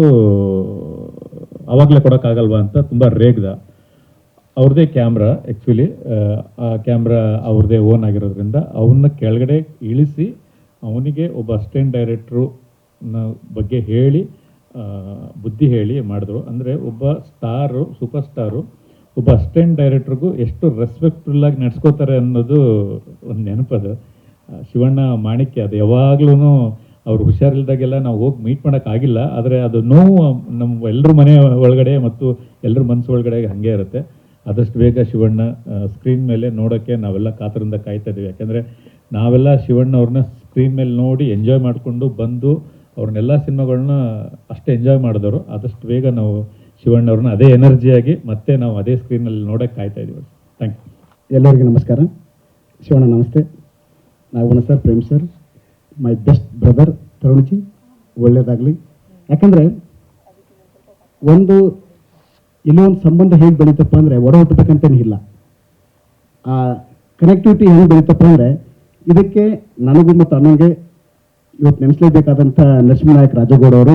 S6: ಆವಾಗಲೇ ಕೊಡೋಕ್ಕಾಗಲ್ವಾ ಅಂತ ತುಂಬ ರೇಗ್ದ. ಅವ್ರದ್ದೇ ಕ್ಯಾಮ್ರಾ ಆ್ಯಕ್ಚುಲಿ, ಆ ಕ್ಯಾಮ್ರಾ ಅವ್ರದ್ದೇ ಓನ್ ಆಗಿರೋದ್ರಿಂದ ಅವನ್ನ ಕೆಳಗಡೆ ಇಳಿಸಿ ಅವನಿಗೆ ಒಬ್ಬ ಅಸಿಸ್ಟೆಂಟ್ ಡೈರೆಕ್ಟ್ರು ಬಗ್ಗೆ ಹೇಳಿ ಬುದ್ಧಿ ಹೇಳಿ ಮಾಡಿದ್ರು. ಅಂದರೆ ಒಬ್ಬ ಸ್ಟಾರು, ಸೂಪರ್ ಸ್ಟಾರು ಒಬ್ಬ ಅಸಿಸ್ಟೆಂಟ್ ಡೈರೆಕ್ಟ್ರಿಗೂ ಎಷ್ಟು ರೆಸ್ಪೆಕ್ಟ್ಫುಲ್ಲಾಗಿ ನಡೆಸ್ಕೋತಾರೆ ಅನ್ನೋದು ಒಂದು ನೆನಪದು. ಶಿವಣ್ಣ ಮಾಣಿಕ್ಯ, ಅದು ಯಾವಾಗ್ಲೂ ಅವ್ರು ಹುಷಾರಿಲ್ದಾಗೆಲ್ಲ ನಾವು ಹೋಗಿ ಮೀಟ್ ಮಾಡೋಕ್ಕಾಗಿಲ್ಲ, ಆದರೆ ಅದು ನೋವು ನಮ್ಮ ಎಲ್ಲರ ಮನೆ ಒಳಗಡೆ ಮತ್ತು ಎಲ್ಲರ ಮನಸ್ಸು ಒಳಗಡೆ ಹಾಗೆ ಇರುತ್ತೆ. ಆದಷ್ಟು ಬೇಗ ಶಿವಣ್ಣ ಸ್ಕ್ರೀನ್ ಮೇಲೆ ನೋಡೋಕ್ಕೆ ನಾವೆಲ್ಲ ಕಾತರದಿಂದ ಕಾಯ್ತಾ ಇದ್ದೀವಿ. ಯಾಕೆಂದರೆ ನಾವೆಲ್ಲ ಶಿವಣ್ಣ ಅವ್ರನ್ನ ಸ್ಕ್ರೀನ್ ಮೇಲೆ ನೋಡಿ ಎಂಜಾಯ್ ಮಾಡಿಕೊಂಡು ಬಂದು ಅವ್ರನ್ನೆಲ್ಲ ಸಿನಿಮಾಗಳನ್ನ ಅಷ್ಟೇ ಎಂಜಾಯ್ ಮಾಡಿದವರು. ಆದಷ್ಟು ಬೇಗ ನಾವು ಶಿವಣ್ಣ ಅವ್ರನ್ನ ಅದೇ ಎನರ್ಜಿಯಾಗಿ ಮತ್ತೆ ನಾವು ಅದೇ ಸ್ಕ್ರೀನಲ್ಲಿ ನೋಡೋಕ್ಕೆ ಕಾಯ್ತಾ ಇದ್ದೀವಿ. Thank you.
S9: ಎಲ್ಲರಿಗೂ ನಮಸ್ಕಾರ. ಶಿವಣ್ಣ ನಮಸ್ತೆ. Nagavana sir, Prem sir, my best brother Tarunji, ಒಳ್ಳೆಯದಾಗಲಿ. ಯಾಕಂದರೆ ಇಲ್ಲೊಂದು ಸಂಬಂಧ ಹೇಗೆ ಬೆಳೀತಪ್ಪ ಅಂದರೆ ಒಡ ಹುಟ್ಟಬೇಕಂತೇನು ಇಲ್ಲ. ಆ ಕನೆಕ್ಟಿವಿಟಿ ಹೆಂಗೆ ಬೆಳೀತಪ್ಪ ಅಂದರೆ ಇದಕ್ಕೆ ನನಗೂ ಮತ್ತು ಅಣ್ಣನಿಗೆ ಇವತ್ತು ನೆನೆಸಲೇಬೇಕಾದಂಥ ನರಸಿಂಹನಾಯಕ್ ರಾಜಗೌಡ ಅವರು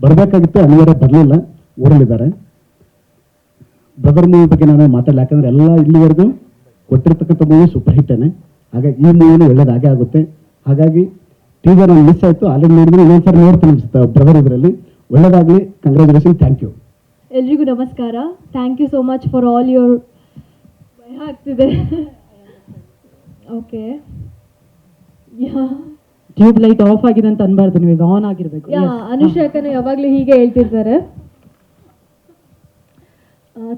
S9: ಬರಬೇಕಾಗಿತ್ತು, ಅನಿವಾರ್ಯ ಬರಲಿಲ್ಲ, ಊರಲ್ಲಿದ್ದಾರೆ. ಬ್ರದರ್ ಮೂವಿ ಬಗ್ಗೆ ನಾನು ಮಾತಾಡಲ್ಲ, ಯಾಕಂದರೆ ಎಲ್ಲ ಇಲ್ಲಿವರೆಗೂ ಕೊಟ್ಟಿರ್ತಕ್ಕಂಥ ಮೂವಿ ಸೂಪರ್ ಹಿಟ್ಟೇನೆ. ಹಾಗಾಗಿ ಈ ಮೂವಿನೂ ಒಳ್ಳೇದಾಗೇ ಆಗುತ್ತೆ. ಹಾಗಾಗಿ ಟೀಸರ್ ನಾನು ಮಿಸ್ ಆಯಿತು, ಆಲ್ರೆಡಿ ನೋಡಿದ್ರೆ ಇನ್ನೊಂದ್ಸರಿ ನೋಡ್ತೀನಿ ಅನಿಸುತ್ತೆ ಬ್ರದರ್ ಇದರಲ್ಲಿ. ಒಳ್ಳೇದಾಗಲಿ, ಕಂಗ್ರ್ಯಾಚುಲೇಷನ್, ಥ್ಯಾಂಕ್ ಯು.
S10: ಎಲ್ರಿಗೂ ನಮಸ್ಕಾರ. Thank you so much for all your. ಭಯ ಆಗ್ತಿದೆ. ಓಕೆ,
S8: ಟ್ಯೂಬ್ ಲೈಟ್ ಆಫ್ ಆಗಿದೆ ಅಂತ ಅನ್ಬಾರ್ದು, ನೀವು ಆನ್ ಆಗಿರ್ಬೇಕು.
S10: ಅನುಶ್ರಾಕನು ಯಾವಾಗಲೂ ಹೀಗೆ ಹೇಳ್ತಿರ್ತಾರೆ.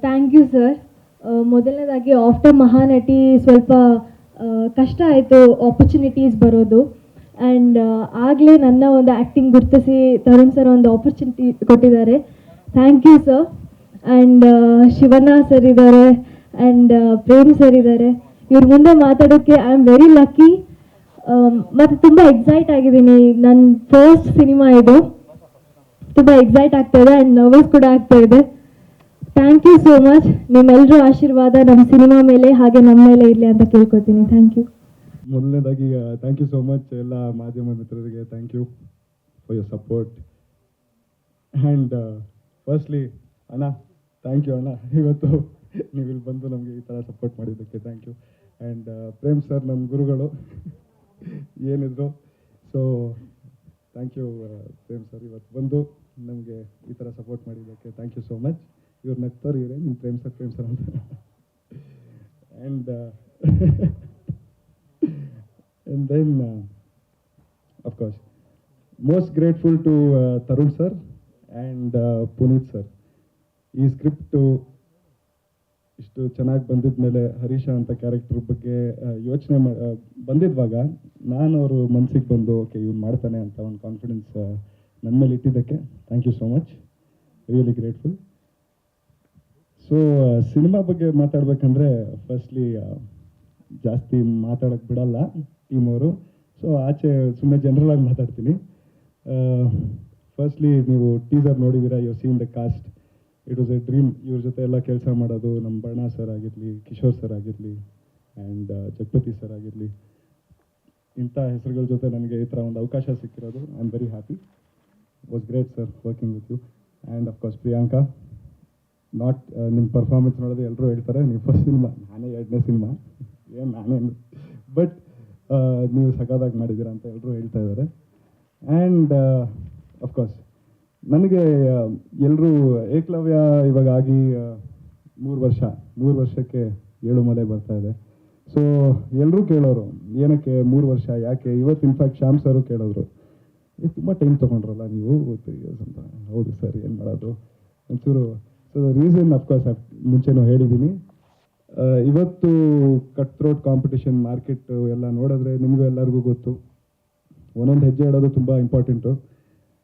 S10: Thank you sir. ಮೊದಲನೇದಾಗಿ ಆಫ್ಟರ್ ಮಹಾನಟಿ ಸ್ವಲ್ಪ ಕಷ್ಟ ಆಯಿತು ಆಪರ್ಚುನಿಟೀಸ್ ಬರೋದು. ಆ್ಯಂಡ್ ಆಗಲೇ ನನ್ನ ಒಂದು ಆ್ಯಕ್ಟಿಂಗ್ ಗುರುತಿಸಿ ತರುಣ್ ಸರ್ ಒಂದು ಆಪರ್ಚುನಿಟಿ ಕೊಟ್ಟಿದ್ದಾರೆ. Thank you sir. And Shivanna sir ಇದ್ದಾರೆ ಆ್ಯಂಡ್ ಪ್ರೇಮ್ ಸರ್ ಇದ್ದಾರೆ. ಇವ್ರ ಮುಂದೆ ಮಾತಾಡೋಕ್ಕೆ ಐ ಆಮ್ ವೆರಿ ಲಕ್ಕಿ. ಮತ್ತು ತುಂಬ ಎಕ್ಸೈಟ್ ಆಗಿದ್ದೀನಿ. ನನ್ನ ಫಸ್ಟ್ ಸಿನಿಮಾ ಇದು. ತುಂಬ ಎಕ್ಸೈಟ್ ಆಗ್ತಾ ಇದೆ ಆ್ಯಂಡ್ ನರ್ವಸ್ ಕೂಡ ಆಗ್ತಾ ಇದೆ. Thank you so much. ನಿಮ್ಮೆಲ್ಲರೂ ಆಶೀರ್ವಾದ ನಮ್ಮ ಸಿನಿಮಾ ಮೇಲೆ ಹಾಗೆ ನಮ್ಮ ಮೇಲೆ ಇರಲಿ ಅಂತ ಕೇಳ್ಕೊತೀನಿ. Thank you.
S4: ಮೊದಲನೇದಾಗಿ ಥ್ಯಾಂಕ್ ಯು ಸೋ ಮಚ್ ಎಲ್ಲ ಮಾಧ್ಯಮ ಮಿತ್ರರಿಗೆ. Thank you for your support. And firstly ಅಣ್ಣ, ಥ್ಯಾಂಕ್ ಯು ಅಣ್ಣ. ಇವತ್ತು ನೀವು ಇಲ್ಲಿ ಬಂದು ನಮಗೆ ಈ ಥರ ಸಪೋರ್ಟ್ ಮಾಡಿದ್ದಕ್ಕೆ thank you. And Prem sir ನಮ್ಮ ಗುರುಗಳು ಏನಿದ್ರು. So thank you Prem sir, ಇವತ್ತು ಬಂದು ನಮಗೆ ಈ ಥರ ಸಪೋರ್ಟ್ ಮಾಡಿದ್ದಕ್ಕೆ ಥ್ಯಾಂಕ್ ಯು ಸೋ ಮಚ್. ಇವ್ರು ನಗ್ತಾರೆ, ಇವರೇ ನಿಮ್ಮ ಪ್ರೇಮ್ ಸರ್ ಅಂತ. And and then of course most grateful to Tarun sir and Puneet sir. ಈ ಸ್ಕ್ರಿಪ್ಟು ಇಷ್ಟು ಚೆನ್ನಾಗಿ ಬಂದಿದ್ಮೇಲೆ ಹರೀಶ ಅಂತ ಕ್ಯಾರೆಕ್ಟರ್ ಬಗ್ಗೆ ಯೋಚನೆ ಬಂದಿದ್ವಾಗ ನಾನು ಅವರು ಮನಸ್ಸಿಗೆ ಬಂದು ಓಕೆ ಇವ್ನು ಮಾಡ್ತಾನೆ ಅಂತ ಒಂದು ಕಾನ್ಫಿಡೆನ್ಸ್ ನನ್ನ ಮೇಲೆ ಇಟ್ಟಿದ್ದಕ್ಕೆ thank you so much. Really grateful. So cinema ಬಗ್ಗೆ ಮಾತಾಡ್ಬೇಕಂದ್ರೆ ಫಸ್ಟ್ಲಿ ಜಾಸ್ತಿ ಮಾತಾಡೋಕ್ಕೆ ಬಿಡಲ್ಲ ಟೀಮ್ ಅವರು. ಸೊ ಆಚೆ ಸುಮ್ಮನೆ ಜನರಲ್ ಆಗಿ ಮಾತಾಡ್ತೀನಿ. ಫಸ್ಟ್ಲಿ ನೀವು ಟೀಸರ್ ನೋಡಿದ್ದೀರಾ, you seen the cast. It was a dream ಇವ್ರ ಜೊತೆ ಎಲ್ಲ ಕೆಲಸ ಮಾಡೋದು. ನಮ್ಮ ಬಣ್ಣ ಸರ್ ಆಗಿರಲಿ, ಕಿಶೋರ್ ಸರ್ ಆಗಿರಲಿ, ಆ್ಯಂಡ್ ಜಗಪತಿ ಸರ್ ಆಗಿರಲಿ, ಇಂಥ ಹೆಸರುಗಳ ಜೊತೆ ನನಗೆ ಈ ಥರ ಒಂದು ಅವಕಾಶ ಸಿಕ್ಕಿರೋದು I am very happy. Was great sir working with you. And of course Priyanka, not ನಿಮ್ಮ ಪರ್ಫಾರ್ಮೆನ್ಸ್ ನೋಡೋದು ಎಲ್ಲರೂ ಹೇಳ್ತಾರೆ ನೀವು ಫಸ್ಟ್ ಸಿನಿಮಾ, ನಾನೇ 2ನೇ ಸಿನಿಮಾ, ಏನು ನಾನೇನು, ಬಟ್ ನೀವು ಸಖತ್ತಾಗಿ ಮಾಡಿದ್ದೀರಾ ಅಂತ ಎಲ್ಲರೂ ಹೇಳ್ತಾ ಇದ್ದಾರೆ. ಆ್ಯಂಡ್ ಅಫ್ಕೋರ್ಸ್ ನನಗೆ ಎಲ್ಲರೂ ಏಕಲವ್ಯ ಇವಾಗ ಆಗಿ 3 ವರ್ಷಕ್ಕೆ 7 ಮಲೆ ಬರ್ತಾ ಇದೆ. ಸೊ ಎಲ್ಲರೂ ಕೇಳೋರು ಏನಕ್ಕೆ 3 ವರ್ಷ ಯಾಕೆ. ಇವತ್ತು ಇನ್ಫ್ಯಾಕ್ಟ್ ಶ್ಯಾಮ್ ಸರು ಕೇಳೋರು ತುಂಬ ಟೈಮ್ ತೊಗೊಂಡ್ರಲ್ಲ ನೀವು 3 years ಅಂತ. ಹೌದು ಸರ್, ಏನು ಮಾಡೋದು ಒಂಚೂರು. ಸೊ ರೀಸನ್ ಅಫ್ಕೋರ್ಸ್ ಮುಂಚೆನೂ ಹೇಳಿದ್ದೀನಿ. ಇವತ್ತು ಕಟ್ ಥ್ರೋಟ್ ಕಾಂಪಿಟೇಷನ್ ಮಾರ್ಕೆಟ್ ಎಲ್ಲ ನೋಡಿದ್ರೆ ನಿಮಗೂ ಎಲ್ಲರಿಗೂ ಗೊತ್ತು, ಒಂದೊಂದು ಹೆಜ್ಜೆ ಇಡೋದು ತುಂಬ ಇಂಪಾರ್ಟೆಂಟು.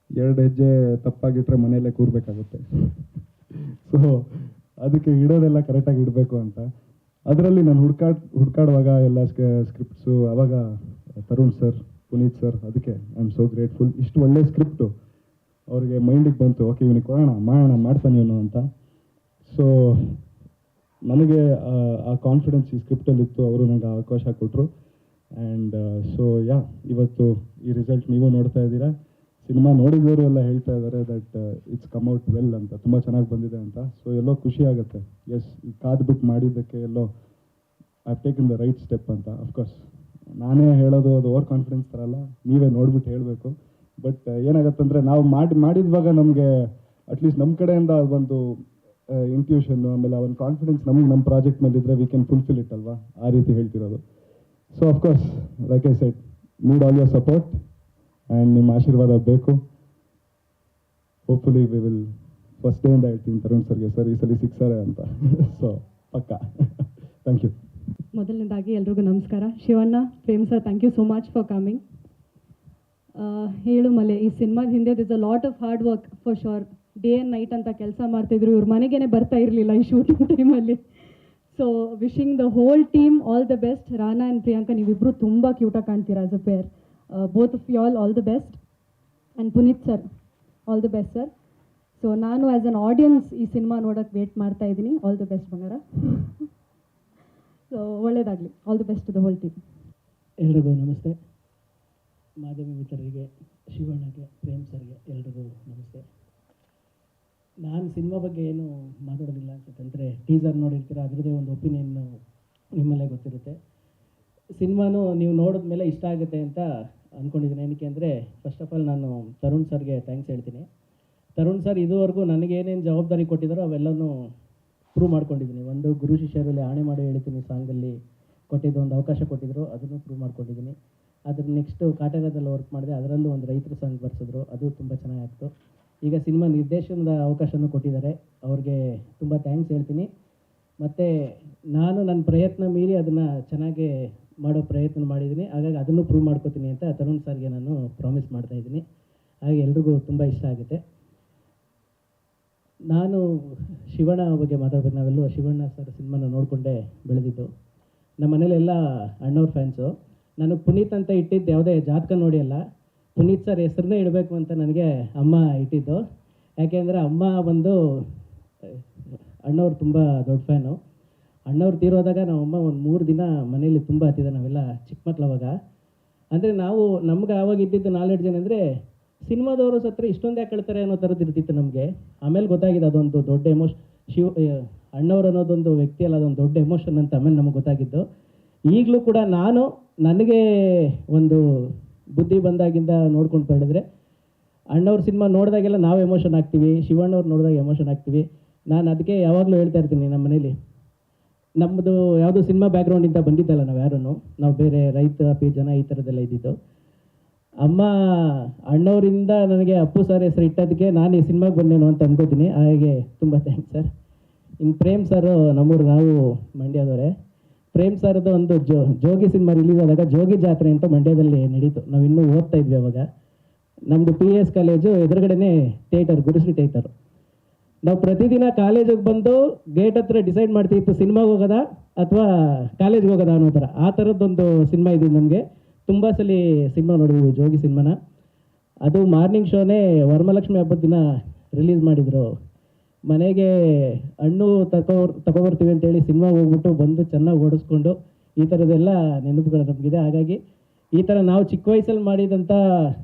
S4: 2 ಹೆಜ್ಜೆ ತಪ್ಪಾಗಿಟ್ರೆ ಮನೆಯಲ್ಲೇ ಕೂರಬೇಕಾಗುತ್ತೆ. ಸೊ ಅದಕ್ಕೆ ಇಡೋದೆಲ್ಲ ಕರೆಕ್ಟಾಗಿ ಇಡಬೇಕು ಅಂತ. ಅದರಲ್ಲಿ ನಾನು ಹುಡ್ಕಾಡುವಾಗ ಎಲ್ಲ ಸ್ಕ್ರಿಪ್ಟ್ಸು ಆವಾಗ ತರುಣ್ ಸರ್, ಪುನೀತ್ ಸರ್, ಅದಕ್ಕೆ ಐ ಆಮ್ ಸೋ ಗ್ರೇಟ್ಫುಲ್. ಇಷ್ಟು ಒಳ್ಳೆ ಸ್ಕ್ರಿಪ್ಟು ಅವ್ರಿಗೆ ಮೈಂಡಿಗೆ ಬಂತು, ಓಕೆ ಇವನಿಗೆ ಕೊಡೋಣ, ಮಾಡ್ತಾನೆ ಇವನು ಅಂತ. ಸೊ ನನಗೆ ಆ ಕಾನ್ಫಿಡೆನ್ಸ್ ಈ ಸ್ಕ್ರಿಪ್ಟಲ್ಲಿತ್ತು. ಅವರು ನನಗೆ ಅವಕಾಶ ಕೊಟ್ಟರು. ಆ್ಯಂಡ್ ಸೊ ಇವತ್ತು ಈ ರಿಸಲ್ಟ್ ನೀವು ನೋಡ್ತಾ ಇದ್ದೀರಾ.
S11: ಸಿನಿಮಾ ನೋಡಿದವರು ಎಲ್ಲ ಹೇಳ್ತಾ ಇದ್ದಾರೆ that it's come out well ಅಂತ, ತುಂಬ ಚೆನ್ನಾಗಿ ಬಂದಿದೆ ಅಂತ. ಸೊ ಎಲ್ಲೋ ಖುಷಿ ಆಗುತ್ತೆ. ಎಸ್, ಈ ಕಾದ್ಬಿಟ್ಟು ಮಾಡಿದ್ದಕ್ಕೆ ಎಲ್ಲೋ I have taken the right step ಅಂತ. ಅಫ್ಕೋರ್ಸ್ ನಾನೇ ಹೇಳೋದು ಅದು ಓವರ್ ಕಾನ್ಫಿಡೆನ್ಸ್ ಥರ ಅಲ್ಲ, ನೀವೇ ನೋಡ್ಬಿಟ್ಟು ಹೇಳಬೇಕು. ಬಟ್ ಏನಾಗತ್ತಂದರೆ ನಾವು ಮಾಡಿದ್ವಾಗ ನಮಗೆ ಅಟ್ಲೀಸ್ಟ್ ನಮ್ಮ ಕಡೆಯಿಂದ ಒಂದು ಇಂಟ್ಯೂಷನ್ನು, ಆಮೇಲೆ ಒಂದು ಕಾನ್ಫಿಡೆನ್ಸ್ ನಮಗೆ ನಮ್ಮ ಪ್ರಾಜೆಕ್ಟ್ ಮೇಲೆ ಇದ್ದರೆ ವಿ ಕ್ಯಾನ್ ಫುಲ್ಫಿಲ್ ಇಟ್ ಅಲ್ವಾ, ಆ ರೀತಿ ಹೇಳ್ತಿರೋದು. So of course like I said, need all your support and ನಿಮ್ಮ ಆಶೀರ್ವಾದ ಬೇಕು. Hopefully we will first day ಇಂದ ಹೇಳ್ತೀನಿ ತರುಣ್ ಸರ್ಗೆ, ಸರ್ ಈ ಸಲ ಸಿಕ್ಸಾರೆ ಅಂತ. ಸೊ ಪಕ್ಕ. Thank you.
S8: ಮೊದಲನೇದಾಗಿ ಎಲ್ರಿಗೂ ನಮಸ್ಕಾರ. Shivanna, Prem sir, thank you so much for coming. ಹೇಳು ಮಲೆ, ಈ ಸಿನಿಮಾದ ಹಿಂದೆ this a lot of hard work for sure. Day and night ಅಂತ ಕೆಲಸ ಮಾಡ್ತಾಯಿದ್ರು. ಇವ್ರ ಮನೆಗೇನೆ ಬರ್ತಾ ಇರಲಿಲ್ಲ ಈ ಶೂಟಿಂಗ್ ಟೈಮಲ್ಲಿ. So wishing the whole team all the best. Rana and Priyanka, ನೀವಿಬ್ಬರು ತುಂಬ ಕ್ಯೂಟಾಗಿ ಕಾಣ್ತೀರಾ as a pair. Both of you all the best. And Puneeth sir, all the best sir. So ನಾನು ಆ್ಯಸ್ ಅನ್ ಆಡಿಯನ್ಸ್ ಈ ಸಿನಿಮಾ ನೋಡೋಕ್ಕೆ ವೇಟ್ ಮಾಡ್ತಾ ಇದ್ದೀನಿ. ಆಲ್ ದ ಬೆಸ್ಟ್ ಬಂಗಾರ. ಸೊ ಒಳ್ಳೆಯದಾಗಲಿ. All the best to the whole team.
S5: ಎಲ್ರಿಗೂ ನಮಸ್ತೆ. ಮಾಧ್ಯಮ ಮಿತ್ರರಿಗೆ, ಶಿವಣ್ಣಗೆ, ಪ್ರೇಮ್ ಸರ್ಗೆ ಎಲ್ರಿಗೂ ನಮಸ್ತೆ. ನಾನು ಸಿನಿಮಾ ಬಗ್ಗೆ ಏನು ಮಾತಾಡೋದಿಲ್ಲ ಅನ್ಸುತ್ತೆ. ಅಂದರೆ ಟೀಸರ್ ನೋಡಿರ್ತೀರ, ಅದರದ್ದೇ ಒಂದು ಒಪಿನಿಯನ್ನು ನಿಮ್ಮಲ್ಲೇ ಗೊತ್ತಿರುತ್ತೆ. ಸಿನಿಮಾನು ನೀವು ನೋಡಿದ ಮೇಲೆ ಇಷ್ಟ ಆಗುತ್ತೆ ಅಂತ ಅಂದ್ಕೊಂಡಿದ್ದೀನಿ. ಏನಕ್ಕೆ ಅಂದರೆ ಫಸ್ಟ್ ಆಫ್ ಆಲ್ ನಾನು ತರುಣ್ ಸರ್ಗೆ ಥ್ಯಾಂಕ್ಸ್ ಹೇಳ್ತೀನಿ. ತರುಣ್ ಸರ್ ಇದುವರೆಗೂ ನನಗೇನೇನು ಜವಾಬ್ದಾರಿ ಕೊಟ್ಟಿದ್ದಾರೋ ಅವೆಲ್ಲನೂ ಪ್ರೂವ್ ಮಾಡ್ಕೊಂಡಿದ್ದೀನಿ. ಒಂದು ಗುರು ಶಿಷ್ಯರಲ್ಲಿ ಆಣೆ ಮಾಡಿ ಹೇಳ್ತೀನಿ ಸಾಂಗಲ್ಲಿ ಕೊಟ್ಟಿದ್ದು ಒಂದು ಅವಕಾಶ ಕೊಟ್ಟಿದ್ದರು, ಅದನ್ನು ಪ್ರೂವ್ ಮಾಡ್ಕೊಂಡಿದ್ದೀನಿ. ಅದ್ರ ನೆಕ್ಸ್ಟು ಕಾಟೇರದಲ್ಲಿ ವರ್ಕ್ ಮಾಡಿದೆ, ಅದರಲ್ಲೂ ಒಂದು ರೈತರ ಸಾಂಗ್ ಬರ್ಸಿದ್ರು, ಅದು ತುಂಬ ಚೆನ್ನಾಗಾಗ್ತು. ಈಗ ಸಿನಿಮಾ ನಿರ್ದೇಶನದ ಅವಕಾಶನೂ ಕೊಟ್ಟಿದ್ದಾರೆ, ಅವ್ರಿಗೆ ತುಂಬ ಥ್ಯಾಂಕ್ಸ್ ಹೇಳ್ತೀನಿ. ಮತ್ತು ನಾನು ನನ್ನ ಪ್ರಯತ್ನ ಮೀರಿ ಅದನ್ನು ಚೆನ್ನಾಗಿ ಮಾಡೋ ಪ್ರಯತ್ನ ಮಾಡಿದ್ದೀನಿ. ಹಾಗಾಗಿ ಅದನ್ನು ಪ್ರೂವ್ ಮಾಡ್ಕೋತೀನಿ ಅಂತ ತರುಣ್ ಸರ್ಗೆ ನಾನು ಪ್ರಾಮಿಸ್ ಮಾಡ್ತಾಯಿದ್ದೀನಿ. ಹಾಗೆ ಎಲ್ರಿಗೂ ತುಂಬ ಇಷ್ಟ ಆಗುತ್ತೆ. ನಾನು ಶಿವಣ್ಣ ಬಗ್ಗೆ ಮಾತಾಡ್ಬೇಕು. ನಾವೆಲ್ಲೂ ಶಿವಣ್ಣ ಸರ್ ಸಿನಿಮಾನ ನೋಡಿಕೊಂಡೇ ಬೆಳೆದಿದ್ದು. ನಮ್ಮ ಮನೇಲೆಲ್ಲ ಅಣ್ಣವ್ರ ಫ್ಯಾನ್ಸು. ನನಗೆ ಪುನೀತ್ ಅಂತ ಇಟ್ಟಿದ್ದು ಯಾವುದೇ ಜಾತಕ ನೋಡಿ ಅಲ್ಲ, ಪುನೀತ್ ಸರ್ ಹೆಸರನ್ನೇ ಇಡಬೇಕು ಅಂತ ನನಗೆ ಅಮ್ಮ ಇಟ್ಟಿದ್ದು. ಯಾಕೆಂದರೆ ಅಮ್ಮ ಬಂದು ಅಣ್ಣವ್ರು ತುಂಬ ದೊಡ್ಡ ಫ್ಯಾನು. ಅಣ್ಣವ್ರು ತೀರೋದಾಗ ನಮ್ಮಮ್ಮ ಒಂದು 3 ದಿನ ಮನೇಲಿ ತುಂಬ ಹತ್ತಿದೆ. ನಾವೆಲ್ಲ ಚಿಕ್ಕ ಮಕ್ಳು ಅವಾಗ. ಅಂದರೆ ನಾವು ನಮ್ಗೆ ಆವಾಗ ಇದ್ದಿದ್ದು ನಾಲೆಡ್ಜ್ ಏನಂದರೆ ಸಿನಿಮಾದವರು ಸತ್ರ ಇಷ್ಟೊಂದು ಯಾಕೆ ಹೇಳ್ತಾರೆ ಅನ್ನೋ ಥರದ್ದು ಇರ್ತಿತ್ತು ನಮಗೆ. ಆಮೇಲೆ ಗೊತ್ತಾಗಿದೆ ಅದೊಂದು ದೊಡ್ಡ ಅಣ್ಣವ್ರು ಅನ್ನೋದೊಂದು ವ್ಯಕ್ತಿ ಅಲ್ಲ, ಅದೊಂದು ದೊಡ್ಡ ಎಮೋಷನ್ ಅಂತ ಆಮೇಲೆ ನಮಗೆ ಗೊತ್ತಾಗಿದ್ದು. ಈಗಲೂ ಕೂಡ ನನಗೆ ಒಂದು ಬುದ್ಧಿ ಬಂದಾಗಿಂದ ನೋಡ್ಕೊಂಡು ಬೆಳೆದ್ರೆ ಅಣ್ಣವ್ರ ಸಿನಿಮಾ ನೋಡಿದಾಗೆಲ್ಲ ನಾವು ಎಮೋಷನ್ ಆಗ್ತೀವಿ, ಶಿವಣ್ಣವ್ರು ನೋಡಿದಾಗ ಎಮೋಷನ್ ಆಗ್ತೀವಿ. ನಾನು ಅದಕ್ಕೆ ಯಾವಾಗಲೂ ಹೇಳ್ತಾ ಇರ್ತೀನಿ ನಮ್ಮ ಮನೇಲಿ, ನಮ್ಮದು ಯಾವುದೋ ಸಿನಿಮಾ ಬ್ಯಾಕ್ಗ್ರೌಂಡಿಂದ ಬಂದಿದ್ದಲ್ಲ ನಾವು ಯಾರೂ, ನಾವು ಬೇರೆ ರೈತ ಜನ ಈ ಥರದ್ದೆಲ್ಲ ಇದ್ದಿದ್ದು. ಅಮ್ಮ ಅಣ್ಣವರಿಂದ ನನಗೆ ಅಪ್ಪು ಸರ್ ಹೆಸರು ಇಟ್ಟೋದಕ್ಕೆ ನಾನು ಈ ಸಿನಿಮಾಗೆ ಬಂದೇನು ಅಂತ ಅನ್ಕೋತೀನಿ. ಹಾಗೆ ತುಂಬ ಥ್ಯಾಂಕ್ಸ್ ಸರ್. ಇನ್ನು ಪ್ರೇಮ್ ಸರ್, ನಮ್ಮೂರು, ನಾವು ಮಂಡ್ಯದವರೇ. ಪ್ರೇಮ್ ಸರ್ದು ಒಂದು ಜೋಗಿ ಸಿನಿಮಾ ರಿಲೀಸ್ ಆದಾಗ ಜೋಗಿ ಜಾತ್ರೆ ಅಂತ ಮಂಡ್ಯದಲ್ಲಿ ನಡೀತು. ನಾವು ಇನ್ನೂ ಓದ್ತಾ ಇದ್ವಿ ಅವಾಗ. ನಮ್ಮದು PS college ಎದುರುಗಡೆನೇ theatre, Gurushree theatre. ನಾವು ಪ್ರತಿದಿನ ಕಾಲೇಜಿಗೆ ಬಂದು ಗೇಟ್ ಹತ್ರ ಡಿಸೈಡ್ ಮಾಡ್ತಿತ್ತು ಸಿನಿಮಾಗೆ ಹೋಗೋದಾ ಅಥವಾ ಕಾಲೇಜ್ಗೆ ಹೋಗೋದಾ ಅನ್ನೋ ಥರ. ಆ ಥರದ್ದೊಂದು ಸಿನಿಮಾ ಇದೆ ನಮಗೆ. ತುಂಬ ಸಲ ಸಿನಿಮಾ ನೋಡಿದ್ವಿ ಜೋಗಿ ಸಿನಿಮಾನ. ಅದು ಮಾರ್ನಿಂಗ್ ಶೋನೇ ವರಮಹಾಲಕ್ಷ್ಮಿ ಹಬ್ಬದ ದಿನ ರಿಲೀಸ್ ಮಾಡಿದರು. ಮನೆಗೆ ಹಣ್ಣು ತಗೊಬರ್ತೀವಿ ಅಂತೇಳಿ ಸಿನಿಮಾ ಹೋಗ್ಬಿಟ್ಟು ಬಂದು ಚೆನ್ನಾಗಿ ಓಡಿಸ್ಕೊಂಡು ಈ ಥರದ್ದೆಲ್ಲ ನೆನಪುಗಳು ನಮಗಿದೆ. ಹಾಗಾಗಿ ಈ ಥರ ನಾವು ಚಿಕ್ಕ ವಯಸ್ಸಲ್ಲಿ ಮಾಡಿದಂಥ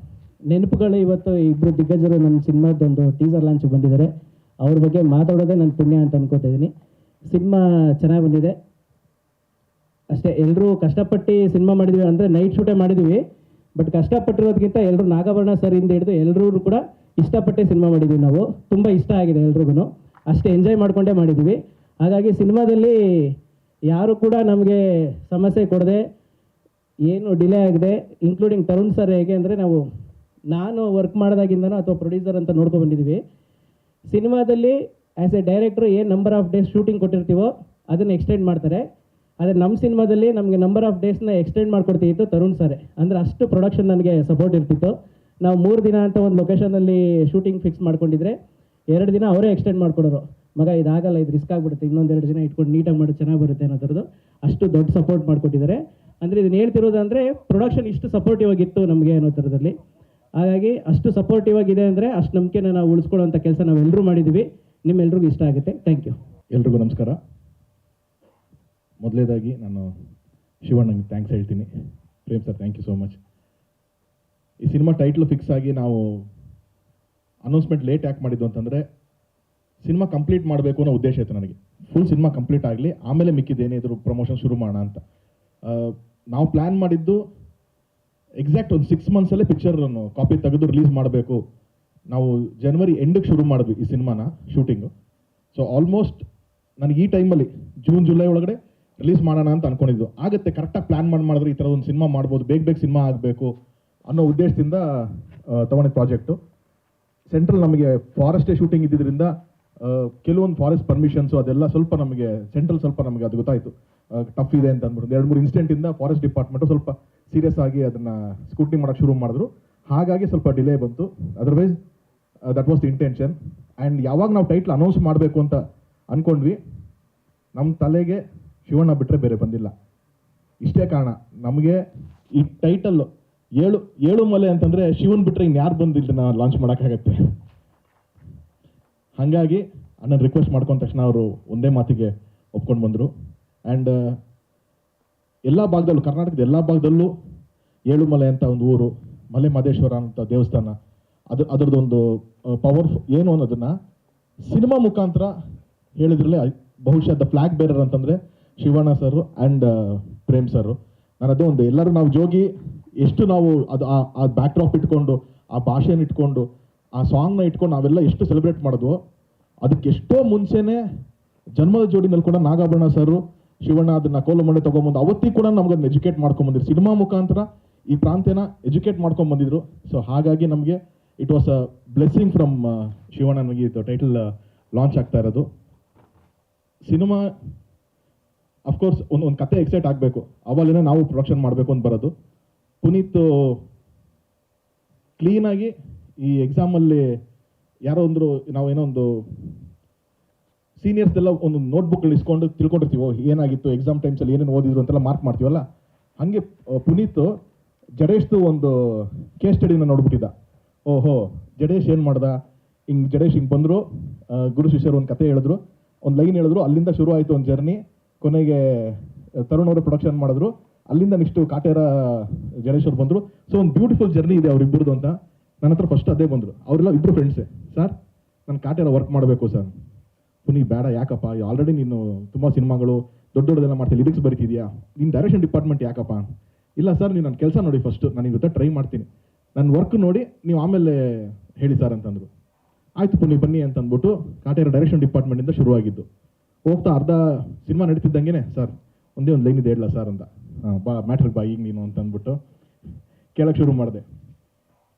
S5: ನೆನಪುಗಳು ಇವತ್ತು ಇಬ್ಬರು ದಿಗ್ಗಜರು ನಮ್ಮ ಸಿನಿಮಾದೊಂದು ಟೀಸರ್ ಲಾಂಚ್ ಬಂದಿದ್ದಾರೆ. ಅವ್ರ ಬಗ್ಗೆ ಮಾತಾಡೋದೇ ನನ್ನ ಪುಣ್ಯ ಅಂತ ಅನ್ಕೋತಾ ಇದ್ದೀನಿ. ಸಿನಿಮಾ ಚೆನ್ನಾಗಿ ಬಂದಿದೆ ಅಷ್ಟೇ. ಎಲ್ಲರೂ ಕಷ್ಟಪಟ್ಟು ಸಿನಿಮಾ ಮಾಡಿದ್ವಿ, ಅಂದರೆ ನೈಟ್ ಶೂಟೇ ಮಾಡಿದ್ವಿ. ಬಟ್ ಕಷ್ಟಪಟ್ಟಿರೋದಕ್ಕಿಂತ ಎಲ್ಲರೂ ನಾಗಾಭರಣ ಸರ್ ಇಂದ ಹಿಡಿದು ಎಲ್ಲರೂ ಕೂಡ ಇಷ್ಟಪಟ್ಟೆ ಸಿನಿಮಾ ಮಾಡಿದ್ವಿ ನಾವು. ತುಂಬ ಇಷ್ಟ ಆಗಿದೆ ಎಲ್ರಿಗೂ, ಅಷ್ಟೇ ಎಂಜಾಯ್ ಮಾಡಿಕೊಂಡೇ ಮಾಡಿದ್ವಿ. ಹಾಗಾಗಿ ಸಿನಿಮಾದಲ್ಲಿ ಯಾರು ಕೂಡ ನಮಗೆ ಸಮಸ್ಯೆ ಕೊಡದೆ, ಏನು ಡಿಲೇ ಆಗಿದೆ, ಇನ್ಕ್ಲೂಡಿಂಗ್ ತರುಣ್ ಸರ್. ಹೇಗೆ ಅಂದರೆ ನಾನು ವರ್ಕ್ ಮಾಡೋದಾಗಿಂದನೋ ಅಥವಾ ಪ್ರೊಡ್ಯೂಸರ್ ಅಂತ ನೋಡ್ಕೊಂಡು ಬಂದಿದ್ದೀವಿ. ಸಿನಿಮಾದಲ್ಲಿ ಆ್ಯಸ್ ಎ ಡೈರೆಕ್ಟ್ರು ಏನು ನಂಬರ್ ಆಫ್ ಡೇಸ್ ಶೂಟಿಂಗ್ ಕೊಟ್ಟಿರ್ತೀವೋ ಅದನ್ನು ಎಕ್ಸ್ಟೆಂಡ್ ಮಾಡ್ತಾರೆ. ಆದರೆ ನಮ್ಮ ಸಿನಿಮಾದಲ್ಲಿ ನಮಗೆ ನಂಬರ್ ಆಫ್ ಡೇಸ್ನ ಎಕ್ಸ್ಟೆಂಡ್ ಮಾಡ್ಕೊಡ್ತಿತ್ತು ತರುಣ್ ಸರ್. ಅಂದರೆ ಅಷ್ಟು ಪ್ರೊಡಕ್ಷನ್ ನನಗೆ ಸಪೋರ್ಟ್ ಇರ್ತಿತ್ತು. ನಾವು 3 ದಿನ ಅಂತ ಒಂದು ಲೊಕೇಶನಲ್ಲಿ ಶೂಟಿಂಗ್ ಫಿಕ್ಸ್ ಮಾಡ್ಕೊಂಡಿದ್ರೆ 2 ದಿನ ಅವರೇ ಎಕ್ಸ್ಟೆಂಡ್ ಮಾಡ್ಕೊಡೋರು. ಮಗ ಇದಾಗಲ್ಲ, ಇದು ರಿಸ್ಕ್ ಆಗಿಬಿಡುತ್ತೆ, ಇನ್ನೊಂದು 2 ದಿನ ಇಟ್ಕೊಂಡು ನೀಟಾಗಿ ಮಾಡಿ ಚೆನ್ನಾಗಿ ಬರುತ್ತೆ ಅನ್ನೋ ಥರದ್ದು ಅಷ್ಟು ದೊಡ್ಡ ಸಪೋರ್ಟ್ ಮಾಡ್ಕೊಟ್ಟಿದ್ದಾರೆ. ಅಂದರೆ ಇದನ್ನು ಹೇಳ್ತಿರೋದಂದರೆ ಪ್ರೊಡಕ್ಷನ್ ಇಷ್ಟು ಸಪೋರ್ಟಿವ್ ಆಗಿತ್ತು ನಮಗೆ ಅನ್ನೋ ಥರದಲ್ಲಿ. ಹಾಗಾಗಿ ಅಷ್ಟು ಸಪೋರ್ಟಿವ್ ಆಗಿದೆ ಅಂದರೆ ಅಷ್ಟು ನಂಬಿಕೆನ ನಾವು ಉಳಿಸ್ಕೊಳ್ಳೋಂಥ ಕೆಲಸ ನಾವೆಲ್ಲರೂ ಮಾಡಿದ್ದೀವಿ. ನಿಮ್ಮೆಲ್ರಿಗೂ ಇಷ್ಟ ಆಗುತ್ತೆ. Thank you.
S11: ಎಲ್ರಿಗೂ ನಮಸ್ಕಾರ. ಮೊದಲೇದಾಗಿ ನಾನು ಶಿವಣ್ಣಂಗೆ ಥ್ಯಾಂಕ್ಸ್ ಹೇಳ್ತೀನಿ. Prem sir, thank you so much.
S12: ಈ ಸಿನಿಮಾ ಟೈಟ್ಲ್ ಫಿಕ್ಸ್ ಆಗಿ ನಾವು ಅನೌನ್ಸ್ಮೆಂಟ್ ಲೇಟ್ ಯಾಕೆ ಮಾಡಿದ್ದು ಅಂತಂದರೆ ಸಿನಿಮಾ ಕಂಪ್ಲೀಟ್ ಮಾಡಬೇಕು ಅನ್ನೋ ಉದ್ದೇಶ ಇತ್ತು ನನಗೆ. ಫುಲ್ ಸಿನಿಮಾ ಕಂಪ್ಲೀಟ್ ಆಗಲಿ, ಆಮೇಲೆ ಮಿಕ್ಕಿದ್ದೇನೆ ಇದ್ರ ಪ್ರಮೋಷನ್ ಶುರು ಮಾಡೋಣ ಅಂತ. ನಾವು ಪ್ಲ್ಯಾನ್ ಮಾಡಿದ್ದು ಎಕ್ಸಾಕ್ಟ್ ಒಂದು 6 ಮಂತ್ಸಲ್ಲೇ ಪಿಕ್ಚರನ್ನು ಕಾಪಿ ತೆಗೆದು ರಿಲೀಸ್ ಮಾಡಬೇಕು. ನಾವು ಜನವರಿ ಎಂಡಿಗೆ ಶುರು ಮಾಡಿದ್ವಿ ಈ ಸಿನಿಮಾನ ಶೂಟಿಂಗು. ಸೊ ಆಲ್ಮೋಸ್ಟ್ ನನಗೆ ಈ ಟೈಮಲ್ಲಿ ಜೂನ್ ಜುಲೈ ಒಳಗಡೆ ರಿಲೀಸ್ ಮಾಡೋಣ ಅಂತ ಅನ್ಕೊಂಡಿದ್ದು. ಆಗುತ್ತೆ, ಕರೆಕ್ಟಾಗಿ ಪ್ಲ್ಯಾನ್ ಮಾಡಿದ್ರೆ ಈ ಥರದೊಂದು ಸಿನಿಮಾ ಮಾಡ್ಬೋದು, ಬೇಗ ಸಿನಿಮಾ ಆಗಬೇಕು ಅನ್ನೋ ಉದ್ದೇಶದಿಂದ ತೊಗೊಂಡಿದ್ದ ಪ್ರಾಜೆಕ್ಟು. ಸೆಂಟ್ರಲ್ ನಮಗೆ ಫಾರೆಸ್ಟೇ ಶೂಟಿಂಗ್ ಇದ್ದಿದ್ದರಿಂದ ಕೆಲವೊಂದು ಫಾರೆಸ್ಟ್ ಪರ್ಮಿಷನ್ಸು ಅದೆಲ್ಲ ಸ್ವಲ್ಪ ನಮಗೆ ಸೆಂಟ್ರಲ್ ಸ್ವಲ್ಪ ನಮಗೆ ಅದು ಗೊತ್ತಾಯಿತು ಟಫ್ ಇದೆ ಅಂತ ಅಂದ್ಬಿಟ್ಟು 2-3 ಇನ್ಸಿಡೆಂಟಿಂದ ಫಾರೆಸ್ಟ್ ಡಿಪಾರ್ಟ್ಮೆಂಟು ಸ್ವಲ್ಪ ಸೀರಿಯಸ್ ಆಗಿ ಅದನ್ನು ಸ್ಕೂಟ್ನಿ ಮಾಡೋಕ್ಕೆ ಶುರು ಮಾಡಿದ್ರು. ಹಾಗಾಗಿ ಸ್ವಲ್ಪ ಡಿಲೇ ಬಂತು. Otherwise that was the intention. And ಯಾವಾಗ ನಾವು ಟೈಟ್ಲ್ ಅನೌನ್ಸ್ ಮಾಡಬೇಕು ಅಂತ ಅಂದ್ಕೊಂಡ್ವಿ, ನಮ್ಮ ತಲೆಗೆ ಶಿವಣ್ಣ ಬಿಟ್ಟರೆ ಬೇರೆ ಬಂದಿಲ್ಲ. ಇಷ್ಟೇ ಕಾರಣ, ನಮಗೆ ಈ ಟೈಟಲ್ ಏಳು ಮಲೆ ಅಂತಂದರೆ ಶಿವನ್ ಬಿಟ್ಟರೆ ಇನ್ಯಾರು ಬಂದು ಇದನ್ನ ಲಾಂಚ್ ಮಾಡೋಕ್ಕಾಗತ್ತೆ. ಹಾಗಾಗಿ ಅಣ್ಣನ ರಿಕ್ವೆಸ್ಟ್ ಮಾಡ್ಕೊಂಡ ತಕ್ಷಣ ಅವರು ಒಂದೇ ಮಾತಿಗೆ ಒಪ್ಕೊಂಡು ಬಂದರು. ಆ್ಯಂಡ್ ಎಲ್ಲ ಭಾಗದಲ್ಲೂ, ಕರ್ನಾಟಕದ ಎಲ್ಲ ಭಾಗದಲ್ಲೂ ಏಳುಮಲೆ ಅಂತ ಒಂದು ಊರು, ಮಲೆ ಮಹದೇಶ್ವರ ಅಂತ ದೇವಸ್ಥಾನ, ಅದರದ್ದೊಂದು ಪವರ್ ಏನು ಅನ್ನೋದನ್ನು ಸಿನಿಮಾ ಮುಖಾಂತರ ಹೇಳಿದ್ರಲ್ಲೇ ಬಹುಶಃ ದ ಫ್ಲ್ಯಾಗ್ ಬೇರರ್ ಅಂತಂದರೆ Shivanna sir and Prem sir. ನಾನು ಅದೇ ಒಂದು ಎಲ್ಲರೂ ನಾವು ಜೋಗಿ ಎಷ್ಟು ನಾವು ಅದು ಆ ಬ್ಯಾಕ್ ಡ್ರಾಪ್ ಇಟ್ಕೊಂಡು, ಆ ಭಾಷೆನ ಇಟ್ಕೊಂಡು, ಆ ಸಾಂಗ್ನ ಇಟ್ಕೊಂಡು ನಾವೆಲ್ಲ ಎಷ್ಟು ಸೆಲೆಬ್ರೇಟ್ ಮಾಡಿದ್ವೋ, ಅದಕ್ಕೆ ಎಷ್ಟೋ ಮುಂಚೆನೇ ಜನ್ಮದ ಜೋಡಿನಲ್ಲಿ ಕೂಡ ನಾಗಾಭರಣ ಸರ್ ಶಿವಣ್ಣ ಅದನ್ನು ಕೋಲಮಂಡೆ ತೊಗೊಂಬಂದು ಅವತ್ತಿಗೆ ಕೂಡ ನಮ್ಗೆ ಅದನ್ನ ಎಜುಕೇಟ್ ಮಾಡ್ಕೊಂಬಂದಿದ್ರು. ಸಿನಿಮಾ ಮುಖಾಂತರ ಈ ಪ್ರಾಂತ್ಯನ ಎಜುಕೇಟ್ ಮಾಡ್ಕೊಂಬಂದಿದ್ರು. ಸೊ ಹಾಗಾಗಿ ನಮಗೆ it was a blessing from Shivanna. ನನಗೆ ಇದು ಟೈಟಲ್ ಲಾಂಚ್ ಆಗ್ತಾ ಇರೋದು. ಸಿನಿಮಾ ಅಫ್ಕೋರ್ಸ್ ಒಂದು ಕತೆ ಎಕ್ಸೈಟ್ ಆಗಬೇಕು, ಅವಾಗಲೇ ನಾವು ಪ್ರೊಡಕ್ಷನ್ ಮಾಡಬೇಕು ಅಂತ ಬರೋದು. ಪುನೀತ್ ಕ್ಲೀನಾಗಿ ಈ ಎಕ್ಸಾಮಲ್ಲಿ ಯಾರೋ ಅಂದರು, ನಾವೇನೋ ಒಂದು ಸೀನಿಯರ್ಸ್ದೆಲ್ಲ ಒಂದು ನೋಟ್ಬುಕ್ಗಳು ಇಸ್ಕೊಂಡು ತಿಳ್ಕೊಂಡಿರ್ತೀವೋ ಏನಾಗಿತ್ತು ಎಕ್ಸಾಮ್ ಟೈಮ್ಸಲ್ಲಿ ಏನೇನು ಓದಿದ್ರು ಅಂತೆಲ್ಲ ಮಾರ್ಕ್ ಮಾಡ್ತೀವಲ್ಲ, ಹಾಗೆ ಪುನೀತ್ ಜಡೇಶ್ದು ಒಂದು ಕೇಸ್ ಸ್ಟಡಿನ ನೋಡ್ಬಿಟ್ಟಿದ್ದ. ಓಹೋ, ಜಡೇಶ್ ಏನು ಮಾಡ್ದ, ಜಡೇಶ್ ಹಿಂಗೆ ಬಂದರು, ಗುರು ಶಿಷ್ಯರು ಒಂದು ಕತೆ ಹೇಳಿದ್ರು, ಒಂದು ಲೈನ್ ಹೇಳಿದ್ರು, ಅಲ್ಲಿಂದ ಶುರು ಆಯಿತು ಒಂದು ಜರ್ನಿ. ಕೊನೆಗೆ ತರುಣ್ ಅವರು ಪ್ರೊಡಕ್ಷನ್ ಮಾಡಿದ್ರು, ಅಲ್ಲಿಂದ ನೆಕ್ಸ್ಟು ಕಾಟೇರ ಜಡೇಶ್ ಅವ್ರು ಬಂದರು. ಸೊ ಒಂದು ಬ್ಯೂಟಿಫುಲ್ ಜರ್ನಿ ಇದೆ ಅವರಿಬ್ಬರದು ಅಂತ ನನ್ನ ಹತ್ರ ಫಸ್ಟ್ ಅದೇ ಬಂದರು. ಅವರೆಲ್ಲ ಇಬ್ಬರು ಫ್ರೆಂಡ್ಸೇ. ಸರ್ ನಾನು ಕಾಟೇರ ವರ್ಕ್ ಮಾಡಬೇಕು ಸರ್. ಪುನೀತ್ ಬೇಡ, ಯಾಕಪ್ಪ, ಆಲ್ರೆಡಿ ನೀನು ತುಂಬ ಸಿನಿಮಾಗಳು ದೊಡ್ಡದೆಲ್ಲ ಮಾಡ್ತೀನಿ, ಲಿರಿಕ್ಸ್ ಬರೀತಿದ್ಯಾ, ನೀನು ಡೈರೆಕ್ಷನ್ ಡಿಪಾರ್ಟ್ಮೆಂಟ್ ಯಾಕಪ್ಪ? ಇಲ್ಲ ಸರ್, ನೀವು ನನ್ನ ಕೆಲಸ ನೋಡಿ ಫಸ್ಟು, ನಾನು ಇವತ್ತು ಟ್ರೈ ಮಾಡ್ತೀನಿ, ನನ್ನ ವರ್ಕ್ ನೋಡಿ ನೀವು ಆಮೇಲೆ ಹೇಳಿ ಸರ್ ಅಂತಂದರು. ಆಯಿತು ಪುನೀತ್ ಬನ್ನಿ ಅಂತಂದ್ಬಿಟ್ಟು ಕಾಟೇರ ಡೈರೆಕ್ಷನ್ ಡಿಪಾರ್ಟ್ಮೆಂಟಿಂದ ಶುರುವಾಗಿದ್ದು. ಹೋಗ್ತಾ ಅರ್ಧ ಸಿನಿಮಾ ನಡೀತಿದ್ದಂಗೆ ಸರ್ ಒಂದೇ ಒಂದು ಲೈನ್ ಇದೆ ಹೇಳಲ್ಲ ಸರ್ ಅಂತ. ಬಾ ಮ್ಯಾಟ್ರಿಗೆ ಬಾ ಈಗ ನೀನು ಅಂತಂದ್ಬಿಟ್ಟು ಕೇಳೋಕ್ಕೆ ಶುರು ಮಾಡಿದೆ.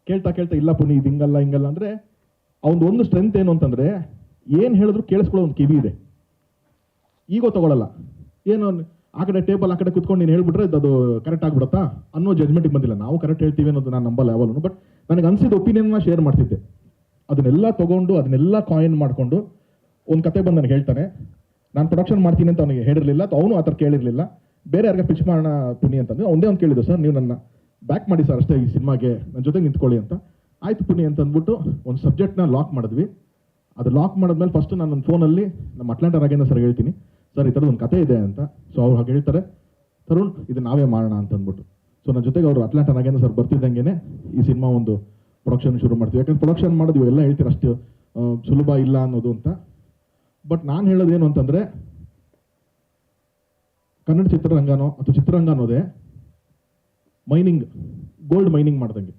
S12: ಕೇಳ್ತಾ ಇಲ್ಲ ಪುನೀತ್ ಇದು ಹಿಂಗಲ್ಲ ಅಂದರೆ ಅವ್ನು ಒಂದು ಸ್ಟ್ರೆಂತ್ ಏನು ಅಂತಂದರೆ ಏನು ಹೇಳಿದ್ರು ಕೇಳಿಸ್ಕೊಳ್ಳೋ ಒಂದು ಕಿವಿ ಇದೆ. ಈಗೋ ತಗೊಳ್ಳಲ್ಲ, ಏನು ಆ ಕಡೆ ಟೇಬಲ್ ಆ ಕಡೆ ಕುತ್ಕೊಂಡು ನೀನು ಹೇಳ್ಬಿಟ್ರೆ ಅದು ಕರೆಕ್ಟ್ ಆಗಿಬಿಡುತ್ತಾ ಅನ್ನೋ ಜಜ್ಮೆಂಟಿಗೆ ಬಂದಿಲ್ಲ. ನಾವು ಕರೆಕ್ಟ್ ಹೇಳ್ತೀವಿ ಅನ್ನೋದು ನಾನು ನಂಬಲ್ಲ ಯಾವಾಗಲೂ. ಬಟ್ ನನಗೆ ಅನಿಸಿದ ಒಪಿನಿಯನ್ನ ಶೇರ್ ಮಾಡ್ತಿದ್ದೆ. ಅದನ್ನೆಲ್ಲ ತೊಗೊಂಡು ಅದನ್ನೆಲ್ಲ ಕಾಯಿನ್ ಮಾಡಿಕೊಂಡು ಒಂದು ಕತೆ ಬಂದು ನನಗೆ ಹೇಳ್ತಾನೆ. ನಾನು ಪ್ರೊಡಕ್ಷನ್ ಮಾಡ್ತೀನಿ ಅಂತ ಅವನಿಗೆ ಹೇಳಿರಲಿಲ್ಲ, ಅವನು ಆ ಥರ ಕೇಳಿರಲಿಲ್ಲ. ಬೇರೆ ಯಾರಿಗೆ ಪಿಚ್ ಮಾಡೋಣ ಪುನಿ ಅಂತಂದರೆ ಒಂದೇ ಒಂದು ಕೇಳಿದ್ದು, ಸರ್ ನೀವು ನನ್ನ ಬ್ಯಾಕ್ ಮಾಡಿ ಸರ್ ಅಷ್ಟೇ ಈ ಸಿನಿಮಾಗೆ, ನನ್ನ ಜೊತೆಗೆ ನಿಂತ್ಕೊಳ್ಳಿ ಅಂತ. ಆಯ್ತು ಪುನಿ ಅಂತಂದ್ಬಿಟ್ಟು ಒಂದು ಸಬ್ಜೆಕ್ಟ್ನ ಲಾಕ್ ಮಾಡಿದ್ವಿ. ಅದು ಲಾಕ್ ಮಾಡಿದ್ಮೇಲೆ ಫಸ್ಟ್ ನಾನು ನನ್ನ ಫೋನಲ್ಲಿ ನಮ್ಮ ಅಟ್ಲಾಂಟಾ ನಾಗೇಂದ್ರ ಸರ್ ಹೇಳ್ತೀನಿ, ಸರ್ ಈ ಥರದ್ದು ಒಂದು ಕತೆ ಇದೆ ಅಂತ. ಸೊ ಅವ್ರು ಹಾಗೆ ಹೇಳ್ತಾರೆ, ತರುಣ್ ಇದು ನಾವೇ ಮಾಡೋಣ ಅಂತಂದ್ಬಿಟ್ಟು. ಸೊ ನನ್ನ ಜೊತೆಗೆ ಅವರು ಅಟ್ಲಾಂಟಾ ನಾಗೇಂದ್ರ ಸರ್ ಬರ್ತಿದ್ದಂಗೆ ಈ ಸಿನಿಮಾ ಒಂದು ಪ್ರೊಡಕ್ಷನ್ ಶುರು ಮಾಡ್ತೀವಿ. ಯಾಕಂದ್ರೆ ಪ್ರೊಡಕ್ಷನ್ ಮಾಡೋದು ಎಲ್ಲ ಹೇಳ್ತೀರ ಅಷ್ಟು ಸುಲಭ ಇಲ್ಲ ಅನ್ನೋದು ಅಂತ. ಬಟ್ ನಾನು ಹೇಳೋದೇನು ಅಂತಂದರೆ, ಕನ್ನಡ ಚಿತ್ರರಂಗನೋ ಅಥವಾ ಚಿತ್ರರಂಗ ಅನ್ನೋದೇ ಮೈನಿಂಗ್, ಗೋಲ್ಡ್ ಮೈನಿಂಗ್ ಮಾಡ್ದಂಗೆ.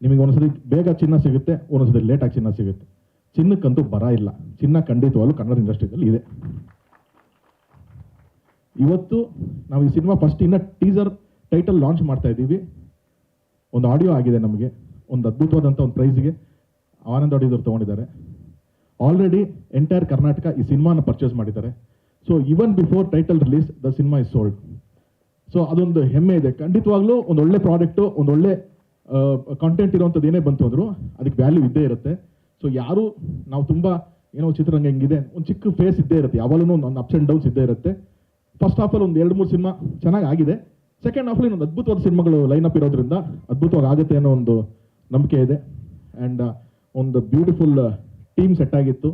S12: ನಿಮಗೆ ಒಂದೊಂದ್ಸರಿ ಬೇಗ ಚಿನ್ನ ಸಿಗುತ್ತೆ, ಒಂದೊಂದ್ಸರಿ ಲೇಟಾಗಿ ಚಿನ್ನ ಸಿಗುತ್ತೆ. ಚಿನ್ನಕ್ಕಂತೂ ಬರ ಇಲ್ಲ, ಚಿನ್ನ ಖಂಡಿತವಾಗ್ಲೂ ಕನ್ನಡ ಇಂಡಸ್ಟ್ರಿಯಲ್ಲಿ ಇದೆ. ಇವತ್ತು ನಾವು ಈ ಸಿನಿಮಾ ಫಸ್ಟ್ ಇನ್ನು ಟೀಸರ್ ಟೈಟಲ್ ಲಾಂಚ್ ಮಾಡ್ತಾ ಇದ್ದೀವಿ. ಒಂದು ಆಡಿಯೋ ಆಗಿದೆ ನಮಗೆ, ಒಂದು ಅದ್ಭುತವಾದಂಥ ಒಂದು ಪ್ರೈಸ್ಗೆ ಆನಂದ್ ಆಡಿಯೋದವ್ರು ತೊಗೊಂಡಿದ್ದಾರೆ. ಆಲ್ರೆಡಿ ಎಂಟೈರ್ ಕರ್ನಾಟಕ ಈ ಸಿನಿಮಾನ ಪರ್ಚೇಸ್ ಮಾಡಿದ್ದಾರೆ. So even before title release the cinema is sold. So ಅದೊಂದು ಹೆಮ್ಮೆ ಇದೆ. ಖಂಡಿತವಾಗ್ಲೂ ಒಂದು ಒಳ್ಳೆ ಪ್ರಾಡಕ್ಟು, ಒಂದು ಒಳ್ಳೆ ಕಾಂಟೆಂಟ್ ಇರೋವಂಥದ್ದು ಏನೇ ಬಂತು ಅಂದರೂ ಅದಕ್ಕೆ ವ್ಯಾಲ್ಯೂ ಇದ್ದೇ ಇರುತ್ತೆ. ಸೊ ಯಾರು ನಾವು ತುಂಬ ಏನೋ ಚಿತ್ರರಂಗ ಹೆಂಗಿದೆ, ಒಂದು ಚಿಕ್ಕ ಫೇಸ್ ಇದ್ದೇ ಇರುತ್ತೆ, ಯಾವಾಗಲೂ ಒಂದು ಅಪ್ಸ್ ಆ್ಯಂಡ್ ಡೌನ್ಸ್ ಇದ್ದೇ ಇರುತ್ತೆ. ಫಸ್ಟ್ ಹಾಫಲ್ಲಿ ಒಂದು 2-3 ಸಿನಿಮಾ ಚೆನ್ನಾಗಿ ಆಗಿದೆ. ಸೆಕೆಂಡ್ ಹಾಫಲ್ಲಿ ಒಂದು ಅದ್ಭುತವಾದ ಸಿನಿಮಾಗಳು ಲೈನಪ್ ಇರೋದ್ರಿಂದ ಅದ್ಭುತವಾಗಿ ಆಗುತ್ತೆ ಅನ್ನೋ ಒಂದು ನಂಬಿಕೆ ಇದೆ. ಆ್ಯಂಡ್ ಒಂದು ಬ್ಯೂಟಿಫುಲ್ ಟೀಮ್ ಸೆಟ್ ಆಗಿತ್ತು.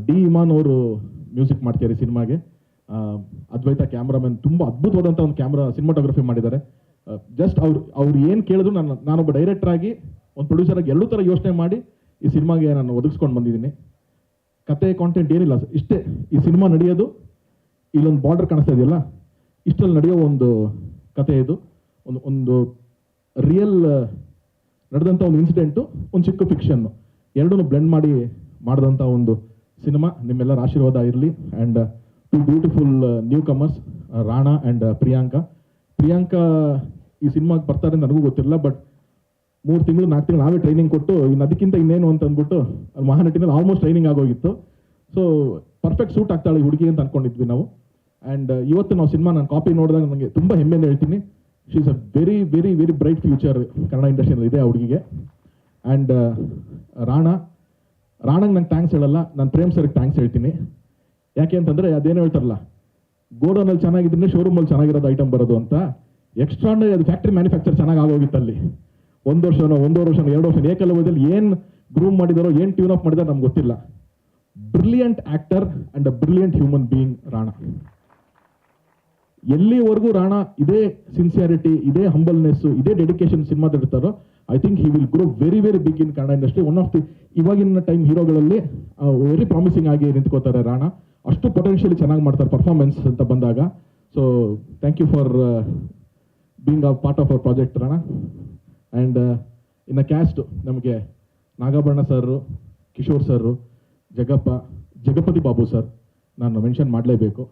S12: ಡಿ ಇಮಾನ್ ಅವರು ಮ್ಯೂಸಿಕ್ ಮಾಡ್ತಿದ್ದಾರೆ ಸಿನಿಮಾಗೆ. ಅದ್ವೈತ ಕ್ಯಾಮ್ರಾಮನ್ ತುಂಬ ಅದ್ಭುತವಾದಂಥ ಒಂದು ಸಿನಿಮಾಟೋಗ್ರಫಿ ಮಾಡಿದ್ದಾರೆ. ಜಸ್ಟ್ ಅವ್ರು ಏನು ಕೇಳಿದ್ರು ನಾನೊಬ್ಬ ಡೈರೆಕ್ಟರ್ ಆಗಿ ಒಂದು ಪ್ರೊಡ್ಯೂಸರ್ ಆಗಿ ಎರಡೂ ಥರ ಯೋಚನೆ ಮಾಡಿ ಈ ಸಿನಿಮಾಗೆ ನಾನು ಒದಗಿಸ್ಕೊಂಡು ಬಂದಿದ್ದೀನಿ. ಕತೆ ಕಾಂಟೆಂಟ್ ಏನಿಲ್ಲ ಸರ್, ಇಷ್ಟೇ. ಈ ಸಿನಿಮಾ ನಡೆಯೋದು ಇಲ್ಲೊಂದು ಬಾರ್ಡರ್ ಕಾಣಿಸ್ತಾ ಇದೆಯಲ್ಲ, ಇಷ್ಟರಲ್ಲಿ ನಡೆಯೋ ಒಂದು ಕತೆ ಇದು. ಒಂದು ರಿಯಲ್ ನಡೆದಂಥ ಒಂದು ಇನ್ಸಿಡೆಂಟು, ಒಂದು ಚಿಕ್ಕ ಫಿಕ್ಷನ್ನು ಎರಡೂ ಬ್ಲೆಂಡ್ ಮಾಡಿ ಮಾಡಿದಂಥ ಒಂದು ಸಿನಿಮಾ. ನಿಮ್ಮೆಲ್ಲರ ಆಶೀರ್ವಾದ ಇರಲಿ. And 2 beautiful new comers, Rana and Priyanka ಈ ಸಿನಿಮಾಗೆ ಬರ್ತಾರೆ ಅಂತ ನನಗೂ ಗೊತ್ತಿರಲಿಲ್ಲ. ಬಟ್ 3 ತಿಂಗಳು 4 ತಿಂಗಳು ನಾವೇ ಟ್ರೈನಿಂಗ್ ಕೊಟ್ಟು ಅದಕ್ಕಿಂತ ಇನ್ನೇನು ಅಂತ ಅಂದ್ಬಿಟ್ಟು ಅಲ್ಲಿ ಮಹಾನಟಿನಲ್ಲಿ ಆಲ್ಮೋಸ್ಟ್ ಟ್ರೈನಿಂಗ್ ಆಗೋಗಿತ್ತು. ಸೊ ಪರ್ಫೆಕ್ಟ್ ಸೂಟ್ ಆಗ್ತಾಳೆ ಹುಡುಗಿ ಅಂತ ಅಂದ್ಕೊಂಡಿದ್ವಿ ನಾವು. ಆ್ಯಂಡ್ ಇವತ್ತು ನಾವು ಸಿನಿಮಾ ನಾನು ಕಾಪಿ ನೋಡಿದಾಗ ನನಗೆ ತುಂಬ ಹೆಮ್ಮೆಯಿಂದ ಹೇಳ್ತೀನಿ, she is a very very very bright future Kannada ಇಂಡಸ್ಟ್ರಿಯಲ್ಲಿ ಇದೆ ಆ ಹುಡುಗಿಗೆ. ಆ್ಯಂಡ್ ರಾಣಂಗೆ ನಂಗೆ ಥ್ಯಾಂಕ್ಸ್ ಹೇಳಲ್ಲ, ನಾನು ಪ್ರೇಮ್ ಸರ್ಗೆ ಥ್ಯಾಂಕ್ಸ್ ಹೇಳ್ತೀನಿ. ಯಾಕೆ ಅಂತಂದರೆ ಅದೇನೋ ಹೇಳ್ತಾರಲ್ಲ, ಗೋಡೌನಲ್ಲಿ ಚೆನ್ನಾಗಿದ್ರೆ ಶೋರೂಮಲ್ಲಿ ಚೆನ್ನಾಗಿರೋದು ಐಟಮ್ ಬರೋದು ಅಂತ. ಎಕ್ಸ್ಟ್ರಾಂಡರಿ ಅದು ಫ್ಯಾಕ್ಟ್ರಿ ಮ್ಯಾನುಫ್ಯಾಕ್ಚರ್ ಚೆನ್ನಾಗಿ ಆಗೋಗಿತ್ತು ಅಲ್ಲಿ. 1 ವರ್ಷನೋ 1.5 ವರ್ಷನೋ 2 ವರ್ಷ ಏಕಲವ್ಯದಲ್ಲಿ ಏನು ಗ್ರೂಮ್ ಮಾಡಿದಾರೋ, ಏನು ಟ್ಯೂನ್ ಅಪ್ ಮಾಡಿದಾರೋ ನಮ್ಗೆ ಗೊತ್ತಿಲ್ಲ. Brilliant actor and a brilliant human being Rana. ಎಲ್ಲಿವರೆಗೂ ರಾಣಾ ಇದೇ ಸಿನ್ಸಿಯಾರಿಟಿ, ಇದೇ ಹಂಬಲ್ನೆಸ್ಸು, ಇದೇ ಡೆಡಿಕೇಶನ್ ಸಿನಿಮಾದಲ್ಲಿ ಇರ್ತಾರೋ, I think he will grow very very big in Kannada industry. One of the ಇವಾಗಿನ ಟೈಮ್ ಹೀರೋಗಳಲ್ಲಿ ವೆರಿ ಪ್ರಾಮಿಸಿಂಗ್ ಆಗಿ ನಿಂತ್ಕೋತಾರೆ ರಾಣಾ. ಅಷ್ಟು ಪೊಟೆನ್ಷಿಯಲಿ ಚೆನ್ನಾಗಿ ಮಾಡ್ತಾರೆ ಪರ್ಫಾರ್ಮೆನ್ಸ್ ಅಂತ ಬಂದಾಗ. So thank you for being a part of our project Rana. And ಇನ್ನು ಕ್ಯಾಸ್ಟು ನಮಗೆ Nagabharana sir, Kishore sir, Jagapati Babu sir ನಾನು ಮೆನ್ಷನ್ ಮಾಡಲೇಬೇಕು.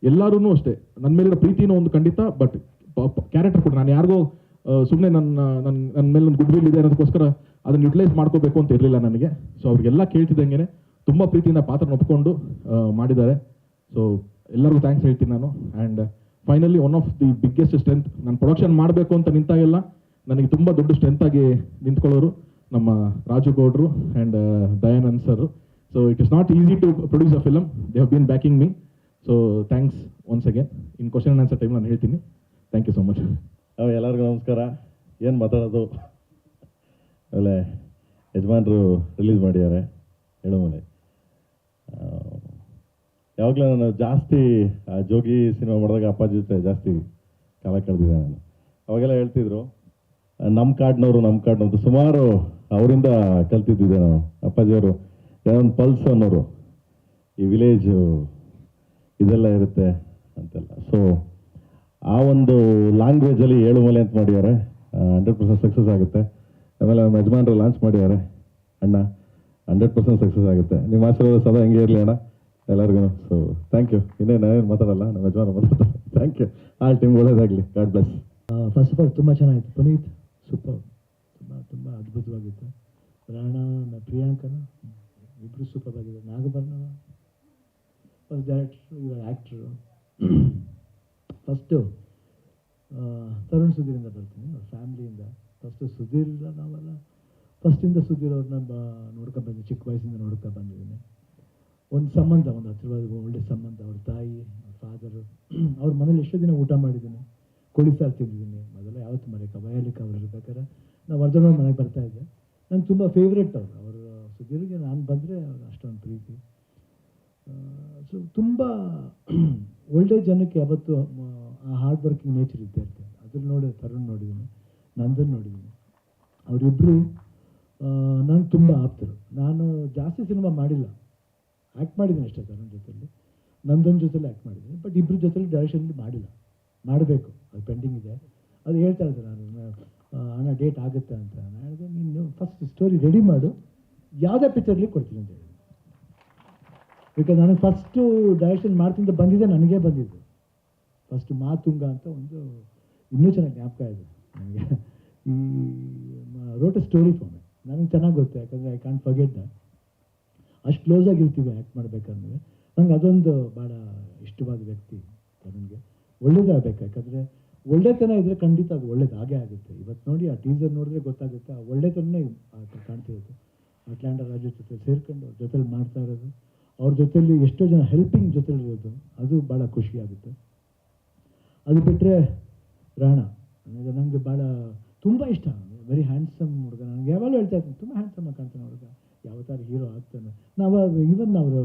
S12: ಎಲ್ಲರೂ ಅಷ್ಟೇ ನನ್ನ ಮೇಲಿರೋ ಪ್ರೀತಿನೂ ಒಂದು ಖಂಡಿತ, ಬಟ್ ಕ್ಯಾರೆಕ್ಟರ್ ಕೂಡ ನಾನು ಯಾರಿಗೋ ಸುಮ್ಮನೆ ನನ್ನ ಮೇಲೆ ಒಂದು ಗುಡ್ ವಿಲ್ ಇದೆ ಅನ್ನೋದಕ್ಕೋಸ್ಕರ ಅದನ್ನು ಯುಟಿಲೈಸ್ ಮಾಡ್ಕೋಬೇಕು ಅಂತ ಇರಲಿಲ್ಲ ನನಗೆ. ಸೊ ಅವ್ರಿಗೆಲ್ಲ ಕೇಳ್ತಿದ್ದಂಗೆ ತುಂಬ ಪ್ರೀತಿಯಿಂದ ಪಾತ್ರ ಒಪ್ಕೊಂಡು ಮಾಡಿದ್ದಾರೆ. ಸೊ ಎಲ್ಲರಿಗೂ ಥ್ಯಾಂಕ್ಸ್ ಹೇಳ್ತೀನಿ ನಾನು. And finally one of the biggest strength, ನಾನು ಪ್ರೊಡಕ್ಷನ್ ಮಾಡಬೇಕು ಅಂತ ನಿಂತಾಗೆಲ್ಲ ನನಗೆ ತುಂಬ ದೊಡ್ಡ ಸ್ಟ್ರೆಂತ್ ಆಗಿ ನಿಂತ್ಕೊಳ್ಳೋರು ನಮ್ಮ ರಾಜು ಗೌಡ್ರು and Dayanand sir. So it is not easy to produce a film, they have been backing me. So thanks once again. In question and answer time ನಾನು ಹೇಳ್ತೀನಿ. Thank you so much.
S13: ಎಲ್ಲರಿಗೂ ನಮಸ್ಕಾರ. ಏನು ಮಾತಾಡೋದು, ಆಮೇಲೆ ಯಜಮಾನ್ರು ರಿಲೀಸ್ ಮಾಡಿದ್ದಾರೆ ಹೇಳುಮಲೆ. ಯಾವಾಗಲೂ ನಾನು ಜಾಸ್ತಿ ಜೋಗಿ ಸಿನಿಮಾ ಮಾಡಿದಾಗ ಅಪ್ಪಾಜಿ ಜೊತೆ ಜಾಸ್ತಿ ಕಾಲ ಕಳೆದಿದ್ದೆ ನಾನು. ಅವಾಗೆಲ್ಲ ಹೇಳ್ತಿದ್ರು ನಮ್ಮ ಕಾಡ್ನವ್ರು ಸುಮಾರು ಅವರಿಂದ ಕಲ್ತಿದ್ದಿದ್ದೆ ನಾವು. ಅಪ್ಪಾಜಿಯವರು ಏನೊಂದು ಪಲ್ಸ್ ಅನ್ನೋರು, ಈ ವಿಲೇಜು ಇದೆಲ್ಲ ಇರುತ್ತೆ ಅಂತೆಲ್ಲ. ಸೊ ಆ ಒಂದು ಲ್ಯಾಂಗ್ವೇಜಲ್ಲಿ ಏಳುಮಲೆ ಅಂತ ಮಾಡಿದ್ದಾರೆ. 100% ಸಕ್ಸಸ್ ಆಗುತ್ತೆ. ಆಮೇಲೆ ನಮ್ಮ ಯಜಮಾನ್ರು ಲಾಂಚ್ ಮಾಡಿದ್ದಾರೆ, ಅಣ್ಣ 100% ಸಕ್ಸಸ್ ಆಗುತ್ತೆ. ನಿಮ್ಮ ಆಶೀರ್ವಾದ ಸದಾ ಹೆಂಗೆ ಇರಲಿ ಅಣ್ಣ ಎಲ್ಲರಿಗೂ. So thank you. ನಾವೇನು ಮಾತಾಡಲ್ಲ, ನಮ್ಮ ಯಜಮಾನ ಮಾತಾಡ್ತಾರೆ. Thank you. ಆಲ್ ಟೀಮ್ ಒಳ್ಳೇದಾಗಲಿ. God bless.
S1: First of all ತುಂಬ ಚೆನ್ನಾಗಿತ್ತು. ಪುನೀತ್ ಸೂಪರ್, ತುಂಬ ಅದ್ಭುತವಾಗಿತ್ತು. ರಾಣಾ, ಪ್ರಿಯಾಂಕನ ಇಬ್ಬರು ಸೂಪರ್ ಆಗಿದೆ. ನಾಗಭರಣ ಫಸ್ಟ್ ಡೈರೆಕ್ಟ್ರು, ಇವಾಗ ಆ್ಯಕ್ಟ್ರು. ಫಸ್ಟು ತರುಣ್ ಸುಧೀರಿಂದ ಬರ್ತೀನಿ, ಅವ್ರ ಫ್ಯಾಮ್ಲಿಯಿಂದ. ಫಸ್ಟು ಸುಧೀರ್ ನಾವೆಲ್ಲ ಫಸ್ಟಿಂದ ಸುಧೀರ್ ಅವ್ರನ್ನ ನೋಡ್ಕೊಂಡ್ಬಂದಿದ್ದೀನಿ, ಚಿಕ್ಕ ವಯಸ್ಸಿಂದ ಬಂದಿದ್ದೀನಿ. ಒಂದು ಸಂಬಂಧ, ಒಂದು ಹತ್ತಿರವಾದ ಒಳ್ಳೆ ಸಂಬಂಧ. ಅವ್ರ ತಾಯಿ, ಫಾದರು, ಅವ್ರ ಮನೇಲಿ ಎಷ್ಟೋ ದಿನ ಊಟ ಮಾಡಿದ್ದೀನಿ, ಕೋಳಿ ಸಾರು ತಿಂದಿದ್ದೀನಿ. ಮೊದಲ ಯಾವತ್ತು ಮನೆಗೆ ವಯಲಿಕ್ಕೆ ಅವ್ರು ಇರ್ಬೇಕಾದ್ರೆ ನಾವು ವರ್ಧನ ಮನೆಗೆ ಬರ್ತಾಯಿದ್ದೆ. ನಂಗೆ ತುಂಬ ಫೇವ್ರೇಟ್ ಅವರು ಸುಧೀರ್ಗೆ ನಾನು ಬಂದರೆ ಅಷ್ಟೊಂದು ಪ್ರೀತಿ. ಸೊ ತುಂಬ ಒಳ್ಳೆ ಜನಕ್ಕೆ ಯಾವತ್ತು ಆ ಹಾರ್ಡ್ ವರ್ಕಿಂಗ್ ನೇಚರ್ ಇದ್ದೇ ಇರ್ತದೆ. ಅದ್ರ ತರುಣ್ ನೋಡಿದ್ದೀನಿ, ನಂದನ್ ನೋಡಿದ್ದೀನಿ. ಅವರಿಬ್ಬರು ನನಗೆ ತುಂಬ ಆಪ್ತರು. ನಾನು ಜಾಸ್ತಿ ಸಿನಿಮಾ ಮಾಡಿಲ್ಲ, ಆ್ಯಕ್ಟ್ ಮಾಡಿದ್ದೀನಿ ಅಷ್ಟೇ. ತರುಣ್ ಜೊತೆಲಿ, ನಂದನ್ ಜೊತೆಲಿ ಆ್ಯಕ್ಟ್ ಮಾಡಿದ್ದೀನಿ. ಬಟ್ ಇಬ್ಬರ ಜೊತೆಲಿ ಡೈರೆಕ್ಷನ್ಲಿ ಮಾಡಿಲ್ಲ, ಮಾಡಬೇಕು, ಅದು ಪೆಂಡಿಂಗ್ ಇದೆ. ಅದು ಹೇಳ್ತಾ ಇದ್ದೆ ನಾನು, ಅಣ್ಣ ಡೇಟ್ ಆಗುತ್ತೆ ಅಂತ. ನಾನು ಹೇಳಿದೆ, ನೀನು ಫಸ್ಟ್ ಸ್ಟೋರಿ ರೆಡಿ ಮಾಡು, ಯಾವುದೇ ಪಿಕ್ಚರ್ಲಿ ಕೊಡ್ತೀನಿ ಅಂತ ಹೇಳಿ. ಬಿಕಾಸ್ ನನಗೆ ಫಸ್ಟು ಡೈರೆಕ್ಷನ್ ಮಾಡ್ತಿಂದ ಬಂದಿದ್ದೆ, ನನಗೇ ಬಂದಿದ್ದು ಫಸ್ಟ್ ಮಾತುಂಗ ಅಂತ ಒಂದು, ಇನ್ನೂ ಚೆನ್ನಾಗಿ ಜ್ಞಾಪಕ ಇದೆ ನನಗೆ. ಈ wrote a story for me, ನನಗೆ ಚೆನ್ನಾಗಿ ಗೊತ್ತು. ಯಾಕಂದರೆ ಐ ಕಾಂಟ್ ಫರ್ಗೆಟ್ ದಟ್. ಅಷ್ಟು ಕ್ಲೋಸ್ ಆಗಿರ್ತೀವಿ ಆ್ಯಕ್ಟ್ ಮಾಡಬೇಕಂದ್ರೆ. ನಂಗೆ ಅದೊಂದು ಭಾಳ ಇಷ್ಟವಾದ ವ್ಯಕ್ತಿ ನನಗೆ. ಒಳ್ಳೇದಾಗಬೇಕು, ಯಾಕಂದರೆ ಒಳ್ಳೆತನ ಇದ್ದರೆ ಖಂಡಿತ ಅದು ಒಳ್ಳೇದು ಆಗೇ ಆಗುತ್ತೆ. ಇವತ್ತು ನೋಡಿ ಆ ಟೀಸರ್ ನೋಡಿದ್ರೆ ಗೊತ್ತಾಗುತ್ತೆ, ಆ ಒಳ್ಳೆತನನೇ ಕಾಣ್ತಿರೋದು. ಅಟ್ಲಾಂಟಾ ರಾಜು ಜೊತೆ ಸೇರ್ಕೊಂಡು ಅವ್ರ ಜೊತೆಲಿ ಮಾಡ್ತಾ ಇರೋದು, ಅವ್ರ ಜೊತೆಲಿ ಎಷ್ಟೋ ಜನ ಹೆಲ್ಪಿಂಗ್ ಜೊತೆಲಿರೋದು, ಅದು ಭಾಳ ಖುಷಿಯಾಗುತ್ತೆ. ಅದು ಬಿಟ್ಟರೆ ರಾಣಾ ನನಗೆ ಭಾಳ ತುಂಬ ಇಷ್ಟ. ವೆರಿ ಹ್ಯಾಂಡ್ಸಮ್ ಹುಡುಗ. ನನಗೆ ಯಾವಾಗಲೂ ಹೇಳ್ತಾ ಇರ್ತೀನಿ, ತುಂಬ ಹ್ಯಾಂಡ್ಸಮ್ ಆಗಿ ಕಾಣ್ತಾನೆ ಹುಡುಗ, ಯಾವ ಥರ ಹೀರೋ ಆಗ್ತಾನೆ. ನಾವು ಇವನ್ ಅವರು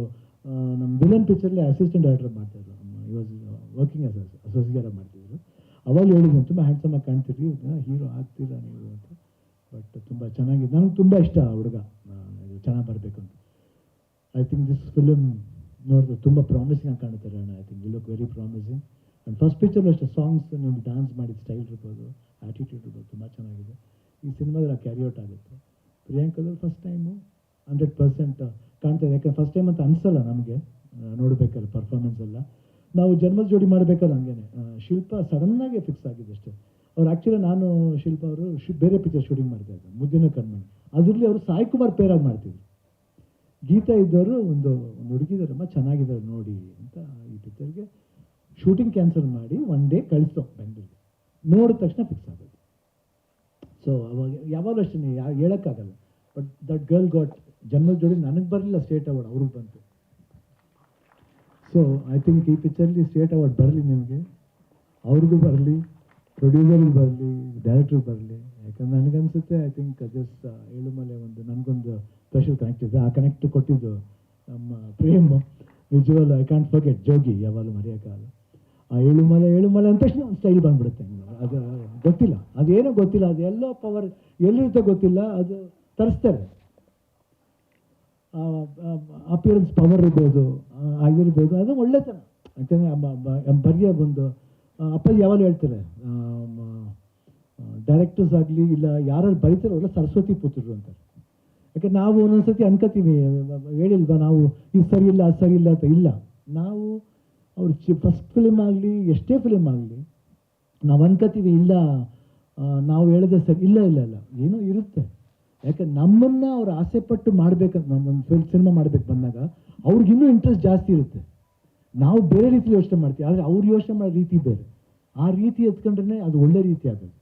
S1: ನಮ್ಮ ವಿಲನ್ ಪಿಕ್ಚರ್ಲಿ ಅಸಿಸ್ಟೆಂಟ್ ಡೈರೆಕ್ಟರ್ ಮಾಡ್ತಾಯಿದ್ರು. ಈ ವಾಸ್ ವರ್ಕಿಂಗ್ ಆಸ್ ಅಸೋಸಿಯೇಟ್ ಮಾಡ್ತಿದ್ರು.
S14: ಅವಾಗ ಹೇಳಿದ್ರು ತುಂಬ ಹ್ಯಾಂಡ್ಸಮಾಗಿ ಕಾಣ್ತೀರಿ ಹೀರೋ ಆಗ್ತೀರಾ ನೀವು ಅಂತ. ಬಟ್ ತುಂಬ ಚೆನ್ನಾಗಿದೆ, ನನಗೆ ತುಂಬ ಇಷ್ಟ ಆ ಹುಡುಗ, ಚೆನ್ನಾಗಿ ಬರಬೇಕು ಅಂತ. ಐ ಥಿಂಕ್ ದಿಸ್ ಫಿಲಮ್ ನೋಡಿದ್ರೆ ತುಂಬ ಪ್ರಾಮಿಸಿಂಗ್ ಆಗಿ ಕಾಣುತ್ತೆ ಅಣ್ಣ. I think you look very promising. And first ಪಿಕ್ಚರ್ಲು ಅಷ್ಟೇ ಸಾಂಗ್ಸ್ ನೀವು ಡ್ಯಾನ್ಸ್ ಮಾಡಿದ ಸ್ಟೈಲ್ ಇರ್ಬೋದು, ಆ್ಯಟಿಟ್ಯೂಡ್ ಇರ್ಬೋದು, ತುಂಬ ಚೆನ್ನಾಗಿದೆ. ಈ ಸಿನಿಮಾದಲ್ಲಿ ಕ್ಯಾರಿ ಔಟ್ ಆಗುತ್ತೆ. ಪ್ರಿಯಾಂಕದಲ್ಲಿ ಫಸ್ಟ್ ಟೈಮು 100% ಕಾಣ್ತಾ ಇದೆ. ಯಾಕಂದ್ರೆ ಫಸ್ಟ್ ಟೈಮ್ ಅಂತ ಅನಿಸಲ್ಲ ನಮಗೆ ನೋಡಬೇಕಾದ್ರೆ ಪರ್ಫಾರ್ಮೆನ್ಸ್ ಎಲ್ಲ. ನಾವು ಜನ್ಮದ ಜೋಡಿ ಮಾಡಬೇಕಾದ್ರೆ ಹಂಗೇನೆ ಶಿಲ್ಪ ಸಡನ್ನಾಗಿ ಫಿಕ್ಸ್ ಆಗಿದೆ ಅಷ್ಟೇ. ಅವ್ರು ಆ್ಯಕ್ಚುಲಿ ನಾನು ಶಿಲ್ಪ ಅವರು ಬೇರೆ ಪಿಕ್ಚರ್ ಶೂಟಿಂಗ್ ಮಾಡ್ತಾ ಇದ್ದರು, ಮುದ್ದಿನ ಕಣ್ಮಣಿ. ಅದರಲ್ಲಿ ಅವರು ಸಾಯಿ ಕುಮಾರ್ ಪೇರಾಗಿ ಮಾಡ್ತಿದ್ರು. ಗೀತಾ ಇದ್ದವರು ಒಂದು ಹುಡುಗಿದಾರಮ್ಮ ಚೆನ್ನಾಗಿದ್ದಾರೆ ನೋಡಿ ಅಂತ ಈ ಪಿಕ್ಚರ್ಗೆ ಶೂಟಿಂಗ್ ಕ್ಯಾನ್ಸಲ್ ಮಾಡಿ ಒನ್ ಡೇ ಕಳಿಸ್ತೋ ಬೆಂಗಳೂರಿಗೆ. ನೋಡಿದ ತಕ್ಷಣ ಫಿಕ್ಸ್ ಆಗೋದು. ಸೊ ಅವಾಗ ಯಾವಾಗಲೂ ಅಷ್ಟೇ ಹೇಳೋಕ್ಕಾಗಲ್ಲ. ಬಟ್ ದಟ್ ಗರ್ಲ್ ಗಾಟ್ ಜನ್ಮದ ಜೋಡಿ. ನನಗೆ ಬರಲಿಲ್ಲ ಸ್ಟೇಟ್ ಅವಾರ್ಡ್, ಅವ್ರಿಗೆ ಬಂತು. ಸೊ ಐ ಥಿಂಕ್ ಈ ಪಿಕ್ಚರ್ಲಿ ಸ್ಟೇಟ್ ಅವಾರ್ಡ್ ಬರಲಿ ನಿಮಗೆ, ಅವ್ರಿಗೂ ಬರಲಿ, ಪ್ರೊಡ್ಯೂಸರ್ಗೆ ಬರಲಿ, ಡೈರೆಕ್ಟ್ರಿಗೆ ಬರಲಿ. ಯಾಕಂದ್ರೆ ನನಗನ್ಸುತ್ತೆ ಐ ಥಿಂಕ್ ಜಸ್ಟ್ ಏಳುಮಲೆ ಒಂದು ನನಗೊಂದು ಸ್ಪೆಷಲ್ ಕನೆಕ್ಟ್ ಇದೆ. ಆ ಕನೆಕ್ಟ್ ಕೊಟ್ಟಿದ್ದು ನಮ್ಮ ಪ್ರೇಮ್. ನಿಜವಲ್ಲ ಐ ಕ್ಯಾಂಟ್ ಫರ್ಗೆಟ್ ಜೋಗಿ, ಯಾವಾಗಲೂ ಮರೆಯೋಕ್ಕಾಗಲ್ಲ. ಆ ಏಳುಮಲೆ ಅಂದ ತಕ್ಷಣ ಒಂದು ಸ್ಟೈಲ್ ಬಂದ್ಬಿಡುತ್ತೆ. ಅದು ಗೊತ್ತಿಲ್ಲ, ಅದೇನೋ ಗೊತ್ತಿಲ್ಲ, ಅದು ಎಲ್ಲೋ ಪವರ್ ಎಲ್ಲಿರುತ್ತೆ ಗೊತ್ತಿಲ್ಲ, ಅದು ತರಿಸ್ತಾರೆ. ಅಪಿಯರೆನ್ಸ್ ಪವರ್ ಇರ್ಬೋದು, ಆಗಿರ್ಬೋದು, ಅದು ಒಳ್ಳೆತನ. ಯಾಕಂದರೆ ಬರೆಯ ಒಂದು ಅಪ್ಪಾಜಿ ಯಾವಾಗಲೂ ಹೇಳ್ತಾರೆ, ಡೈರೆಕ್ಟರ್ಸ್ ಆಗಲಿ ಇಲ್ಲ ಯಾರು ಬರೀತಾರೆ ಅವರೆಲ್ಲ ಸರಸ್ವತಿ ಪುತ್ರರು ಅಂತಾರೆ. ಯಾಕೆ ನಾವು ಒಂದೊಂದ್ಸತಿ ಅನ್ಕೋತೀವಿ, ಹೇಳಿಲ್ವಾ ನಾವು ಇದು ಸರಿ ಇಲ್ಲ ಅದು ಸರಿ ಇಲ್ಲ ಅಂತ. ಇಲ್ಲ, ನಾವು ಅವ್ರು ಫಸ್ಟ್ ಫಿಲಿಮ್ ಆಗಲಿ ಎಷ್ಟೇ ಫಿಲಿಮ್ ಆಗಲಿ ನಾವು ಅನ್ಕೋತೀವಿ ಇಲ್ಲ ನಾವು ಹೇಳಿದ್ರೆ ಸರಿ, ಇಲ್ಲ ಇಲ್ಲ ಇಲ್ಲ ಏನೋ ಇರುತ್ತೆ. ಯಾಕೆ ನಮ್ಮನ್ನು ಅವ್ರು ಆಸೆ ಪಟ್ಟು ಮಾಡ್ಬೇಕಂತ ನಮ್ಮೊಂದು ಸಿನಿಮಾ ಮಾಡ್ಬೇಕು ಬಂದಾಗ ಅವ್ರಿಗಿನ್ನೂ ಇಂಟ್ರೆಸ್ಟ್ ಜಾಸ್ತಿ ಇರುತ್ತೆ. ನಾವು ಬೇರೆ ರೀತಿ ಯೋಚನೆ ಮಾಡ್ತೀವಿ, ಆದರೆ ಅವ್ರು ಯೋಚನೆ ಮಾಡೋ ರೀತಿ ಬೇರೆ. ಆ ರೀತಿ ಎತ್ಕೊಂಡ್ರೆ ಅದು ಒಳ್ಳೆ ರೀತಿ ಆಗೋದು.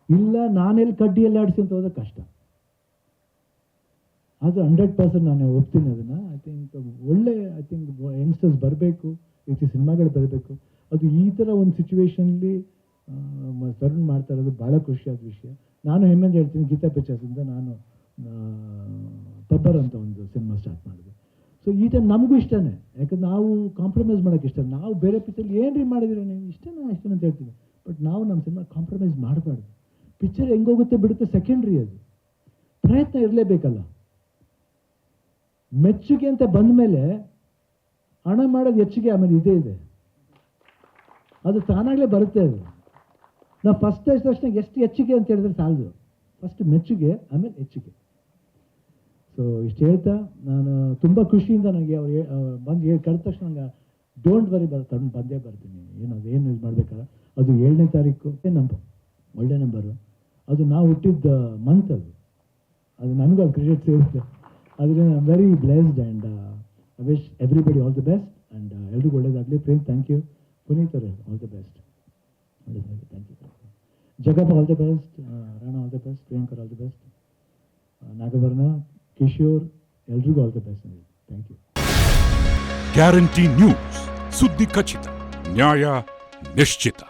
S14: ಇಲ್ಲ ನಾನೆಲ್ಲಿ ಕಡ್ಡಿಯಲ್ಲಿ ಆಡಿಸಿ ಅಂತ ಹೋದ್ರೆ ಕಷ್ಟ. ಅದು 100% ನಾನು ಒಪ್ತೀನಿ ಅದನ್ನು. ಐ ಥಿಂಕ್ ಒಳ್ಳೆ ಯಂಗ್ಸ್ಟರ್ಸ್ ಬರಬೇಕು, ಈ ರೀತಿ ಸಿನಿಮಾಗಳು ಬರಬೇಕು. ಅದು ಈ ಥರ ಒಂದು ಸಿಚುವೇಶನ್ಲಿ ತರುಣ್ ಮಾಡ್ತಾ ಇರೋದು ಭಾಳ ಖುಷಿಯಾದ ವಿಷಯ. ನಾನು ಹೆಮ್ಮೆಂದು ಹೇಳ್ತೀನಿ, ಗೀತಾ ಪಿಕ್ಚರ್ಸಿಂದ ನಾನು ಪಬ್ಬರ್ ಅಂತ ಒಂದು ಸಿನಿಮಾ ಸ್ಟಾರ್ಟ್ ಮಾಡಿದೆ. ಸೊ ಈ ಟೈಮ್ ನಮಗೂ ಇಷ್ಟನೇ, ಯಾಕಂದ್ರೆ ನಾವು ಕಾಂಪ್ರಮೈಸ್ ಮಾಡೋಕ್ಕೆ ಇಷ್ಟ. ನಾವು ಬೇರೆ ಪಿಕ್ಚರ್ಲಿ ಏನ್ರಿ ಮಾಡಿದ್ರೆ ನೀವು ಇಷ್ಟನೇ ಅಂತ ಹೇಳ್ತೀವಿ. ಬಟ್ ನಾವು ನಮ್ಮ ಸಿನಿಮಾ ಕಾಂಪ್ರಮೈಸ್ ಮಾಡಬಾರ್ದು. ಪಿಕ್ಚರ್ ಹೆಂಗೋಗುತ್ತೆ ಬಿಡುತ್ತೆ ಸೆಕೆಂಡ್ರಿ, ಅದು ಪ್ರಯತ್ನ ಇರಲೇಬೇಕಲ್ಲ. ಮೆಚ್ಚುಗೆ ಅಂತ ಬಂದ ಮೇಲೆ ಹಣ ಮಾಡೋದು ಹೆಚ್ಚಿಗೆ, ಆಮೇಲೆ ಇದೇ ಇದೆ, ಅದು ತಾನಾಗಲೇ ಬರುತ್ತೆ. ಅದು ನಾವು ಫಸ್ಟ್ ತಕ್ಷಣ ಎಷ್ಟು ಹೆಚ್ಚಿಗೆ ಅಂತ ಹೇಳಿದ್ರೆ ಸಾಲದು. ಫಸ್ಟ್ ಮೆಚ್ಚುಗೆ, ಆಮೇಲೆ ಹೆಚ್ಚಿಗೆ. ಸೊ ಇಷ್ಟು ಹೇಳ್ತಾ ನಾನು ತುಂಬ ಖುಷಿಯಿಂದ ನನಗೆ ಅವ್ರು ಬಂದು ಕರೆದ ತಕ್ಷಣ ನಂಗೆ ಡೋಂಟ್ ವರಿ ತಗೊಂಡು ಬಂದೇ ಬರ್ತೀನಿ. ಏನು ಯೂಸ್ ಮಾಡಬೇಕಲ್ಲ. ಅದು 7ನೇ ತಾರೀಕು ನಂಬರ್, ಒಳ್ಳೆ ನಂಬರು. ಅದು ನಾವು ಹುಟ್ಟಿದ್ದ ಮಂತ್, ಅದು ನನಗೂ ಅದು ಕ್ರೆಡಿಟ್ ಸಿಗುತ್ತೆ. ಆದರೆ I am very blessed and I wish everybody all the best. And ಎಲ್ರಿಗೂ ಒಳ್ಳೇದಾಗಲಿ. Prem thank you. ಪುನೀತ್ ಅವರೇ ಆಲ್ ದಿ ಬೆಸ್ಟ್. ಒಳ್ಳೇದಾಗಲಿ. Thank you. Jagappa all the best. Rana all the best. ಪ್ರಿಯಾಂಕರ್ all the best. Nagavarna, Kishore, ಎಲ್ರಿಗೂ all the best. Thank you.
S15: Guarantee news, ಸುದ್ದಿ ಖಚಿತ, ನ್ಯಾಯ ನಿಶ್ಚಿತ.